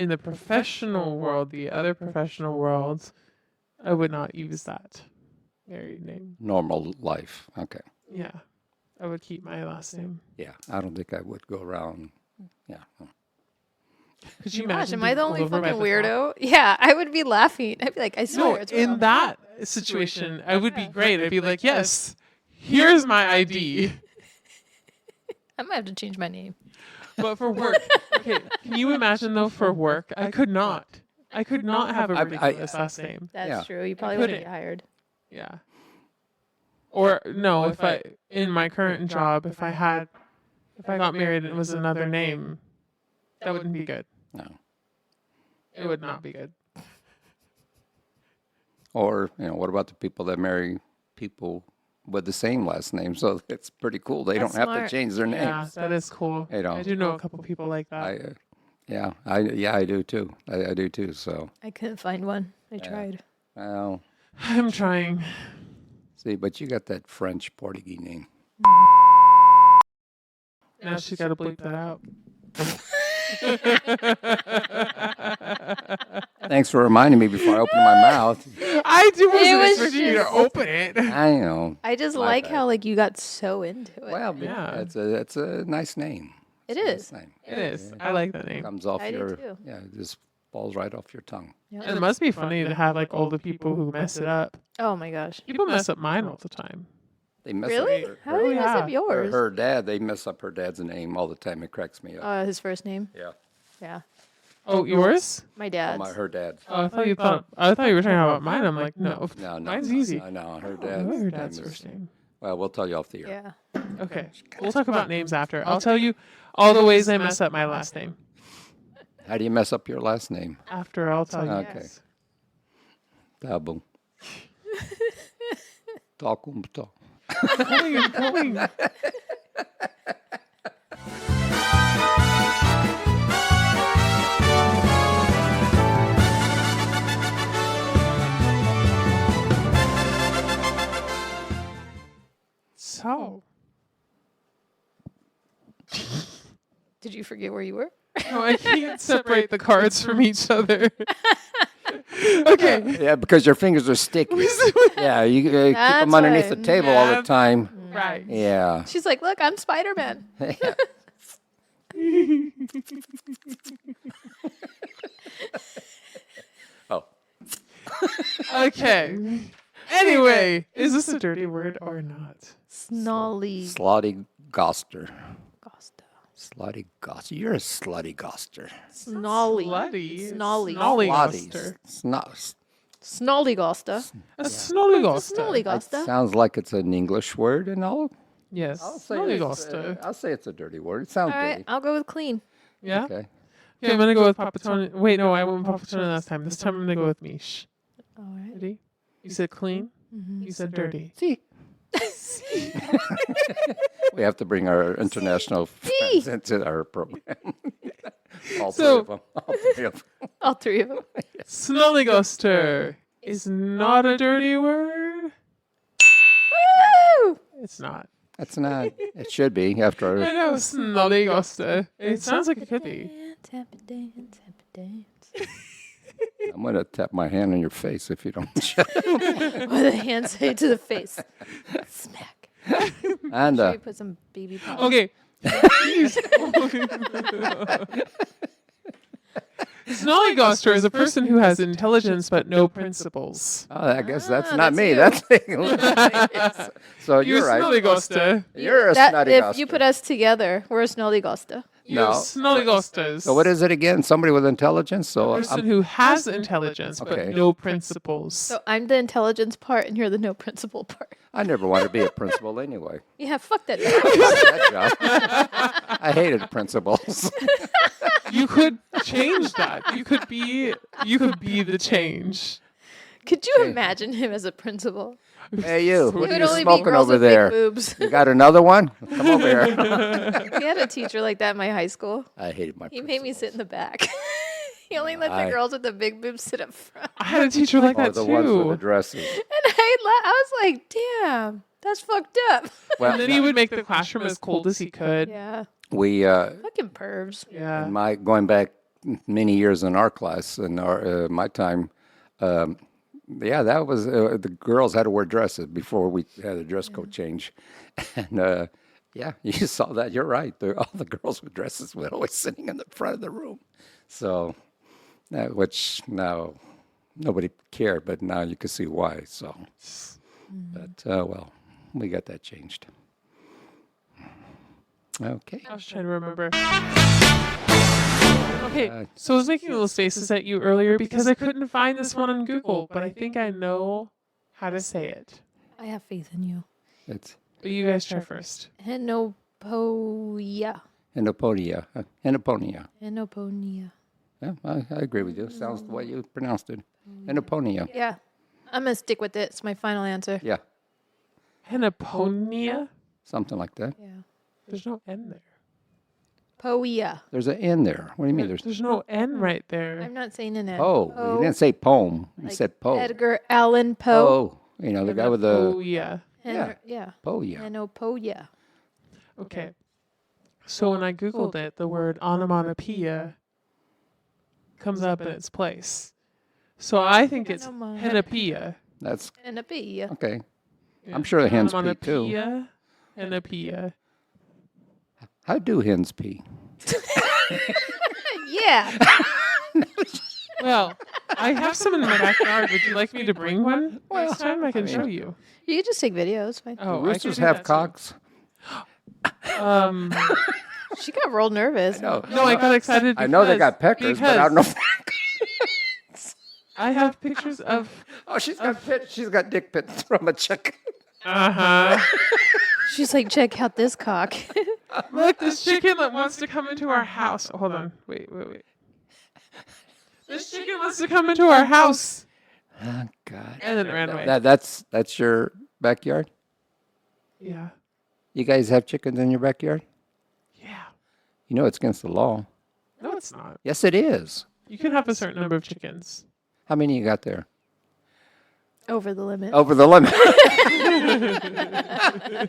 the professional world, the other professional worlds, I would not use that married name. Normal life. Okay. Yeah, I would keep my last name. Yeah, I don't think I would go around. Yeah. Could you Gosh, imagine? am I the being only pulled over by fucking the cop? weirdo? Yeah, I would be laughing. I'd be like, I swear No, it's real. in that situation, I would be great. I'd be like, yes, here's my ID. I might have to change my name. But for work, okay, can you imagine though? For work, I could not have a ridiculous last name. That's Yeah. true. You probably wouldn't couldn't. get hired. Yeah. Or no, if I in my current job, if I got married and it was another name, that wouldn't be good. No. It would not be good. Or, what about the people that marry people with the same last name? So it's pretty cool. They That's don't have smart. to change their Yeah, names. that is cool. I do know a couple people like that. I do too. I do too. So, I couldn't find one. I tried. well, I'm trying. see, but you got that French Portuguese name. Now she got to bleep that out. Thanks for reminding me before I open my mouth. I wasn't was expecting you to just- open it. I know. I just My like bad. how you got so into it. Well, Yeah. it's a nice name. It It's a is. nice name. It is. I like that name. Comes off I do your too. it just falls right off your tongue. Yeah. And it must be funny to have like all the people who mess it up. Oh my gosh. People mess up mine all the time. They mess Really? up How did you mess up yeah. yours? her dad. They mess up her dad's name all the time. It cracks me up. His first name? Yeah. Yeah. Oh, yours? My dad's. Her dad's. Oh, I thought you were talking about mine. I'm like, no. No, Mine's easy. No, her Oh, dad's. your dad's first name. Well, we'll tell you off the air. Yeah. Okay. We'll talk about names after. I'll tell you all the ways I mess up my last name. How do you mess up your last name? After I'll tell you. Okay. guys. Tabu. Talk. Going. So, Did you forget where you were? no, I can't separate the cards from each other. Okay. Yeah, because your fingers are sticky. Yeah, you keep That's them underneath right. the table all the Yeah. time. Right. Yeah. She's like, look, I'm Spider-Man. Oh. Okay. Anyway, is this a dirty word or not? Snolly Slotty Goster. Gosta. Slutty Goster. You're a slutty Goster. Snolly. Slutty. Snolly. Snollygoster. Snollygosta. A snollygoster. Snollygosta. Sounds like it's an English word, and I'll Yes. say Snollygoster. I'll say it's a dirty word. It sounds All right, dirty. I'll go with clean. Yeah? Okay. Okay, I'm going to go with Papa Tony. Wait, no, I went with Papa Tony last time. This time I'm going to go with Mish. All right. Ready? You said clean? You said dirty. See. We have to bring our international friends into our program. All three So- of them. All three of them. All three of them. Snollygoster is not a dirty word. Woo! It's not. That's not. It should be after. I know, snollygoster. It sounds like it could be. Dance, happy dance, happy dance. I'm going to tap my hand on your face if you don't shut up. With a hand say to the face. Smack. And Should we put some baby powder? Okay. Snollygoster is a person who has intelligence but no principles. I guess that's not that's me. you. That's so you're right. Snollygoster. You're a That, snotty if you put us together, we're a snollygoster. You're No. Snollygosters. So what is it again? Somebody with intelligence? So A person who has intelligence Okay. but no principles. So I'm the intelligence part, and you're the no principle part. I never wanted to be a principal anyway. Yeah, fuck that. That job. I hated principals. You could change that. You could be the change. Could you imagine him as a principal? Hey, you. It What are would you only be smoking girls over with there? big boobs. You got another one? Come over here. We had a teacher like that in my high school. I hated my He made me sit in the back. He only let the I- girls with the big boobs sit up front. I had a teacher like Oh, that the ones with the too. dresses. And I was like, damn, that's fucked up. Well, And then he would make the classroom as cold as he could. Yeah. we Fucking pervs. Yeah. in my going back many years in our class in our my time. Yeah, that was the girls had to wear dresses before we had a dress code change, and yeah, you saw that. You're right. All the girls with dresses were always sitting in the front of the room. So, which now nobody cared, but now you can see why. So, but well, we got that changed. Okay. I was trying to remember. Okay, so I was making little faces at you earlier because I couldn't find this one on Google, but I think I know how to say it. I have faith in you. It's But you guys try first. Henopoia. Enoponia. Enoponia. Henoponia. Yeah, I agree with you. Sounds the way you pronounced it. Enoponia. Yeah. I'm going to stick with it. It's my final answer. Yeah, Henoponia? something like that. Yeah. There's no N there. Poia. There's an N there. What do you mean? There's no N right there. I'm not saying an N. Oh, you didn't say poem. You Like said Poe. Edgar Allan Poe. Oh, you know, the guy with the Oh, yeah. Yeah. Poe, yeah. Henopoia. Okay. So when I Googled it, the word onomatopoeia comes up in its place. So I think it's henopoeia. That's Henopoia. okay. I'm sure the hens pee too. Onomatopoeia, henopoeia. How do hens pee? Yeah. Well, I have some in my backyard. Would you like me to bring one next time? I can show you. You can just take videos. Fine. Oh, Do I roosters can do have that too. cocks? She got real nervous. No. No, I got excited. I know they because- got peckers, but I don't know. I have pictures of. Oh, she's got dick pits from a chicken. She's like, check out this cock. Look, this chicken that wants to come into our house. Hold on. Wait. This chicken wants to come into our house. Oh God. And then it ran away. That's your backyard? Yeah. You guys have chickens in your backyard? Yeah. You know it's against the law. No, it's not. Yes, it is. You can have a certain number of chickens. How many you got there? Over the limit. Over the limit.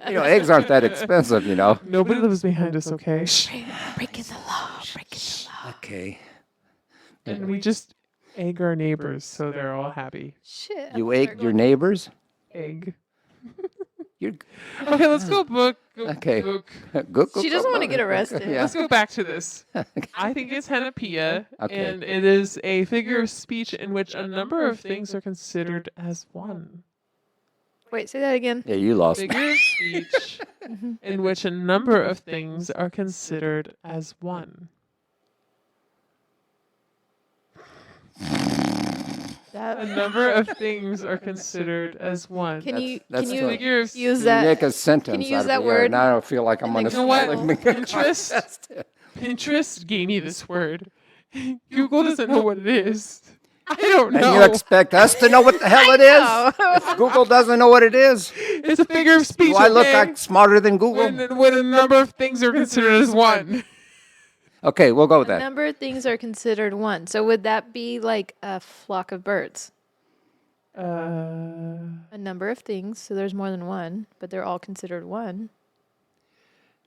You know, eggs aren't that expensive, you know. Nobody lives behind us, okay? Breaking the law. Breaking the law. Okay. And we just egg our neighbors so they're all happy. Shit. You ate your neighbors? Egg. You're Okay, let's go book. Okay. Book. good. She doesn't want to get arrested. Yeah. Let's go back to this. I think it's henopoeia, Okay. and it is a figure of speech in which a number of things are considered as one. Wait, say that again. Yeah, you lost me. Figure of speech in which a number of things are considered as one. A number of things are considered as one. Can you that's can the- you Figure of use You that? make a sentence. Can you use out of that it. word? Now I don't feel like I'm on a You know what? spelling bee Pinterest? contest. Pinterest gave me this word. Google doesn't know what it is. I don't And know. you expect us to know what the hell it is? If Google doesn't know what it is, It's a figure of speech. do I look okay? like smarter than Google? when a number of things are considered as one. Okay, we'll go with A that. number of things are considered one. So would that be like a flock of birds? A number of things. So there's more than one, but they're all considered one.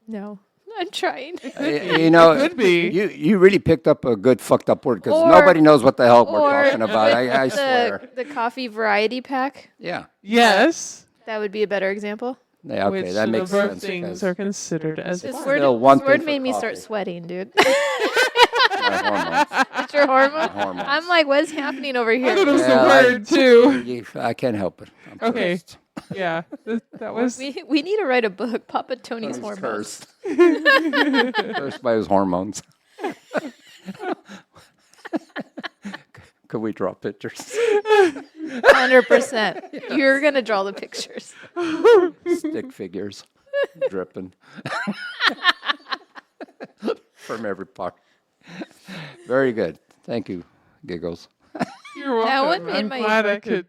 No. I'm trying. You know, Could be. you really picked up a good fucked up word because Or- nobody knows what the hell we're Or talking about. I the, swear. the coffee variety pack. Yeah. Yes. That would be a better example. Yeah, okay, Which that a makes number of sense. things because are considered as This It's word, still one this word thing for made me start coffee. sweating, dude. my hormones. It's your hormone? hormones. I'm like, what's happening over I thought it here? was Well, the word too. I can't help it. I'm Okay. cursed. Yeah, that was. We need to write a book, Papa Tony's He's hormones. cursed. Cursed by his hormones. Could we draw pictures? 100%. You're gonna draw the pictures. Stick figures dripping from every part. Very good. Thank you, Giggles. You're welcome. That one made I'm my- glad I could.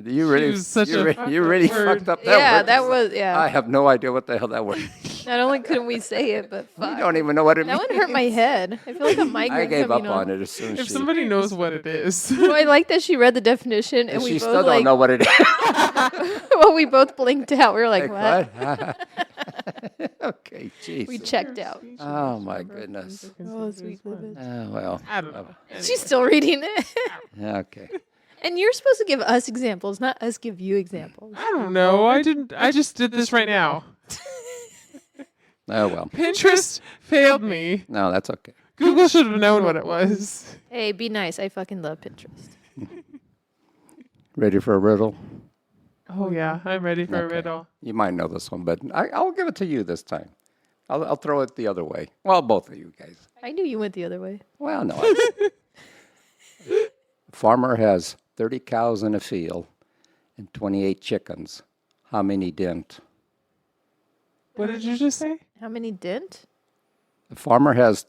You really, Choose such you, a re- fucked you up really word. fucked up that Yeah, word. that was yeah. I have no idea what the hell that word. Not only couldn't we say it, but I fuck. don't even know what it That means. one hurt my head. I feel like a migraine. I gave up coming on it as soon as If she. somebody knows what it is, Well, I like that she read the definition and and we she both still like don't know what it is. well, we both blinked out. We were like, what? Okay, jeez. We checked out. Oh my goodness. Oh, sweet Libet. Well. I don't know. She's still reading it. Okay. And you're supposed to give us examples, not us give you examples. I don't know. I didn't. I just did this right now. Oh well. Pinterest failed me. No, that's okay. Google should have known what it was. Hey, be nice. I fucking love Pinterest. Ready for a riddle? Oh yeah, I'm ready for a Okay. riddle. You might know this one, but I'll give it to you this time. I'll throw it the other way. Well, both of you guys. I knew you went the other way. Well, no. A farmer has 30 cows in a field and 28 chickens. How many didn't? What did you just say? How many didn't? The farmer has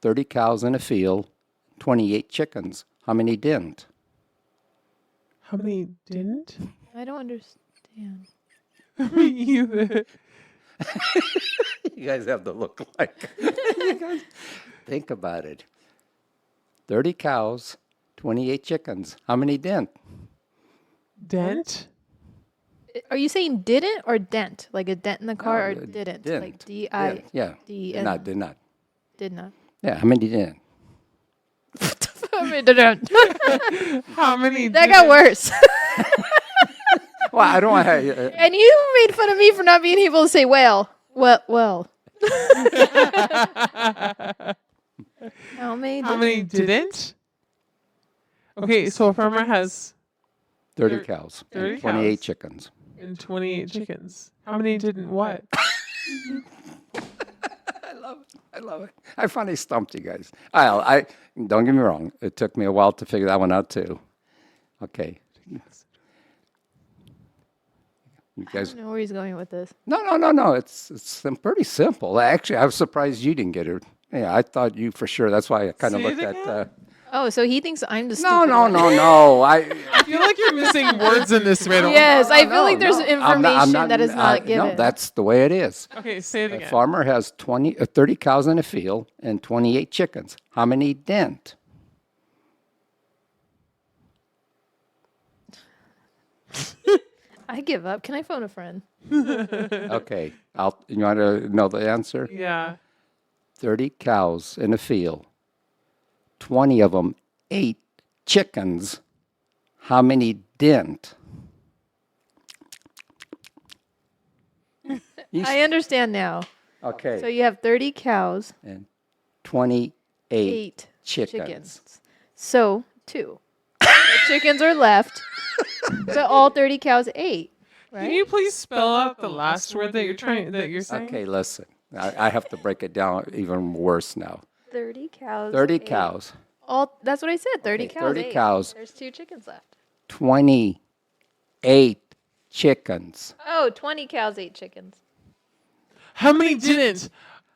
30 cows in a field, 28 chickens. How many didn't? How many didn't? I don't understand. Me either. You guys have to look like. You guys think about it. 30 cows, 28 chickens. How many didn't? Dent? Are you saying didn't or dent? Like a dent in the car or No, didn't? didn't. Like D-I. Yeah. D- Did not. Did not. Did not. Yeah. How many didn't? I mean, didn't. How many? That got worse. Well, I don't want to. And you made fun of me for not being able to say well. Well. How many? How many didn't? Okay, so a farmer has 30 cows. 30 and 28 cows. chickens. and 28 chickens. How many didn't what? I love it. I finally stumped you guys. I don't get me wrong. It took me a while to figure that one out too. Okay. You I guys. don't know where he's going with this. No. It's pretty simple. Actually, I was surprised you didn't get it. Yeah, I thought you for sure. That's why I kind of Say looked it at. again? Oh, so he thinks I'm the No. stupid one. I feel like you're missing words in this riddle. Yes, I feel No, like there's no. information that is not given. No, that's the way it is. Okay, say it A again. farmer has 30 cows in a field and 28 chickens. How many didn't? I give up. Can I phone a friend? Okay. You want to know the answer? Yeah. 30 cows in a field. 20 of them ate chickens. How many didn't? I understand now. Okay. So you have 30 cows, And 28 8 chickens. So 2. The chickens are left, but all 30 cows ate. Can you please spell out the last word that you're saying? Okay, listen. I have to break it down even worse now. 30 cows. 30 ate. cows. That's what I said. 30 Okay, cows. 30 ate. cows. There's 2 chickens left. 28 chickens. Oh, 20 cows ate chickens. How many didn't?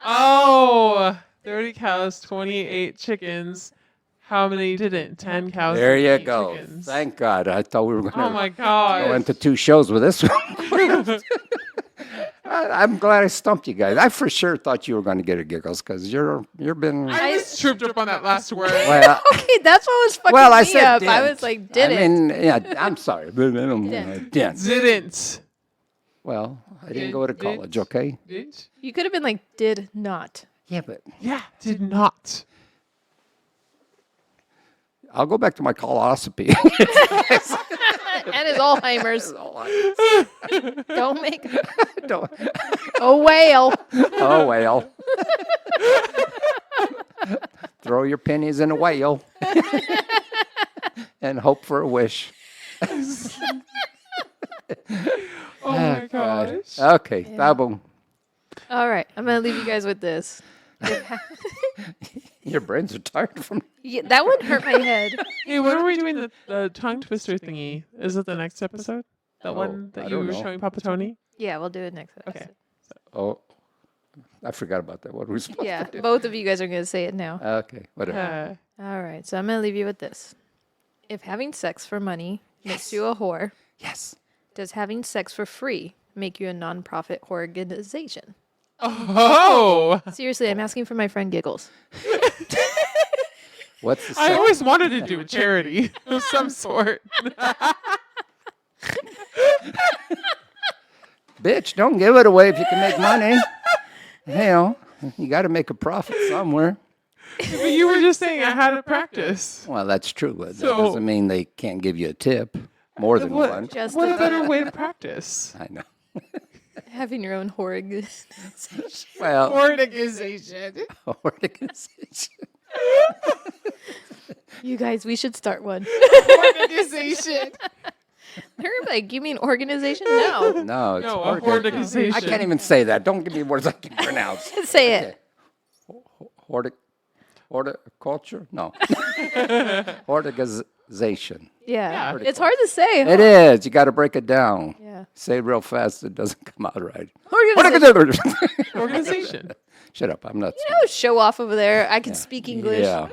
Oh, 30 cows, 28 chickens. How many didn't? 10 cows. There and you 8 go. chickens. Thank God. I thought we were going Oh to my go god. into 2 shows with this one. I'm glad I stumped you guys. I for sure thought you were going to get a Giggles because you're been. I was tripped up on that last word. Well, Okay, that's what was fucking well, I me said up. I didn't. was like, didn't. I mean, yeah, I'm sorry. But I don't Didn't. didn't. Didn't. Well, I didn't go to college, okay? Bitch. You could have been like, did not. Yeah, but Yeah, did not. I'll go back to my coloscopy. And his Alzheimer's. Don't make Don't- a whale. Oh, well. Throw your pennies in a whale and hope for a wish. Oh my gosh. Okay, Babu, All right, I'm gonna leave you guys with this. your brains are tired from. Yeah, that would hurt my head. Hey, when are we doing the tongue twister thingy? Is it the next episode? That one I that you don't were know. showing Papa Tony? Yeah, we'll do it next episode. Okay. Oh, I forgot about that. What were we supposed Yeah, to do? both of you guys are gonna say it now. Okay, whatever. All right, so I'm gonna leave you with this. If having sex for money makes you a whore, Yes. does having sex for free make you a non-profit organization? Oh! Seriously, I'm asking for my friend Giggles. What's the I sex? always wanted to do a charity of some sort. Bitch, don't give it away if you can make money. Hell, you got to make a profit somewhere. But you were just saying I had to practice. Well, that's true, but that So- doesn't mean they can't give you a tip. More than one. Just What a the- better way to practice? I know. having your own organization. Well, Organization. organization. You guys, we should start one. Organization. They're like, you mean organization? No. No, it's No, a organization. organization. I can't even say that. Don't give me words I can pronounce. Say it. Horticulture? No. Organization. Yeah. Yeah. It's hard to say. It is. You got to break it down. Yeah. Say it real fast. It doesn't come out right. Organization. Organization. Shut up. I'm not. Oh, show off over there. I can speak English. Yeah.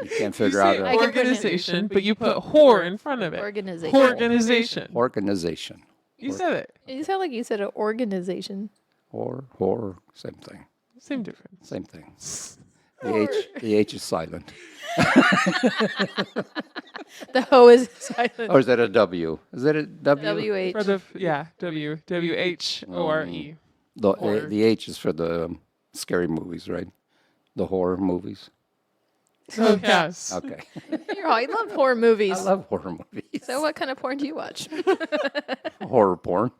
You can't You figure out say I can organization, but you put whore in front of it. Organization. Organization. organization. You said it. You sound like you said an organization. Or same thing. Same difference. Same thing. The H is silent. The ho is silent. Or is that a W? Is that a W? WH. For the WHORE. The H is for the scary movies, right? The horror movies. Oh yes. Okay. I love horror movies. I love horror movies. So what kind of porn do you watch? Horror porn.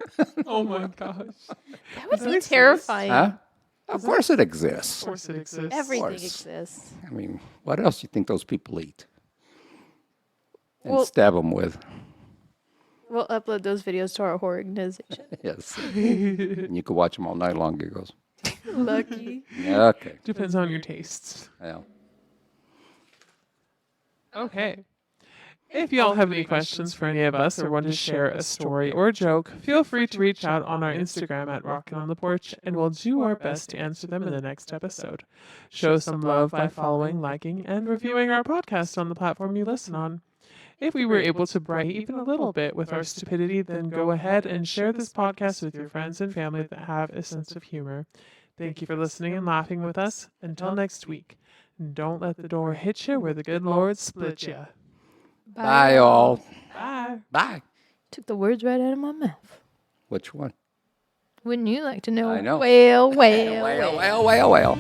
Oh my gosh. That would be exist? terrifying. Huh? Of course it exists. Of course it exists. Everything course. exists. I mean, what else do you think those people eat? And Well- stab them with. We'll upload those videos to our horror organization. Yes. And you could watch them all night long, Giggles. Lucky. Okay. Depends on your tastes. Yeah. Okay. If y'all have any questions for any of us or want to share a story or joke, feel free to reach out on our Instagram at Rockin' on the Porch, and we'll do our best to answer them in the next episode. Show some love by following, liking, and reviewing our podcast on the platform you listen on. If we were able to brighten even a little bit with our stupidity, then go ahead and share this podcast with your friends and family that have a sense of humor. Thank you for listening and laughing with us. Until next week, don't let the door hit you where the good Lord split you. Bye, all. Bye. Bye. Took the words right out of my mouth. Which one? Wouldn't you like to know? I know. Whale, Whale, whale, whale.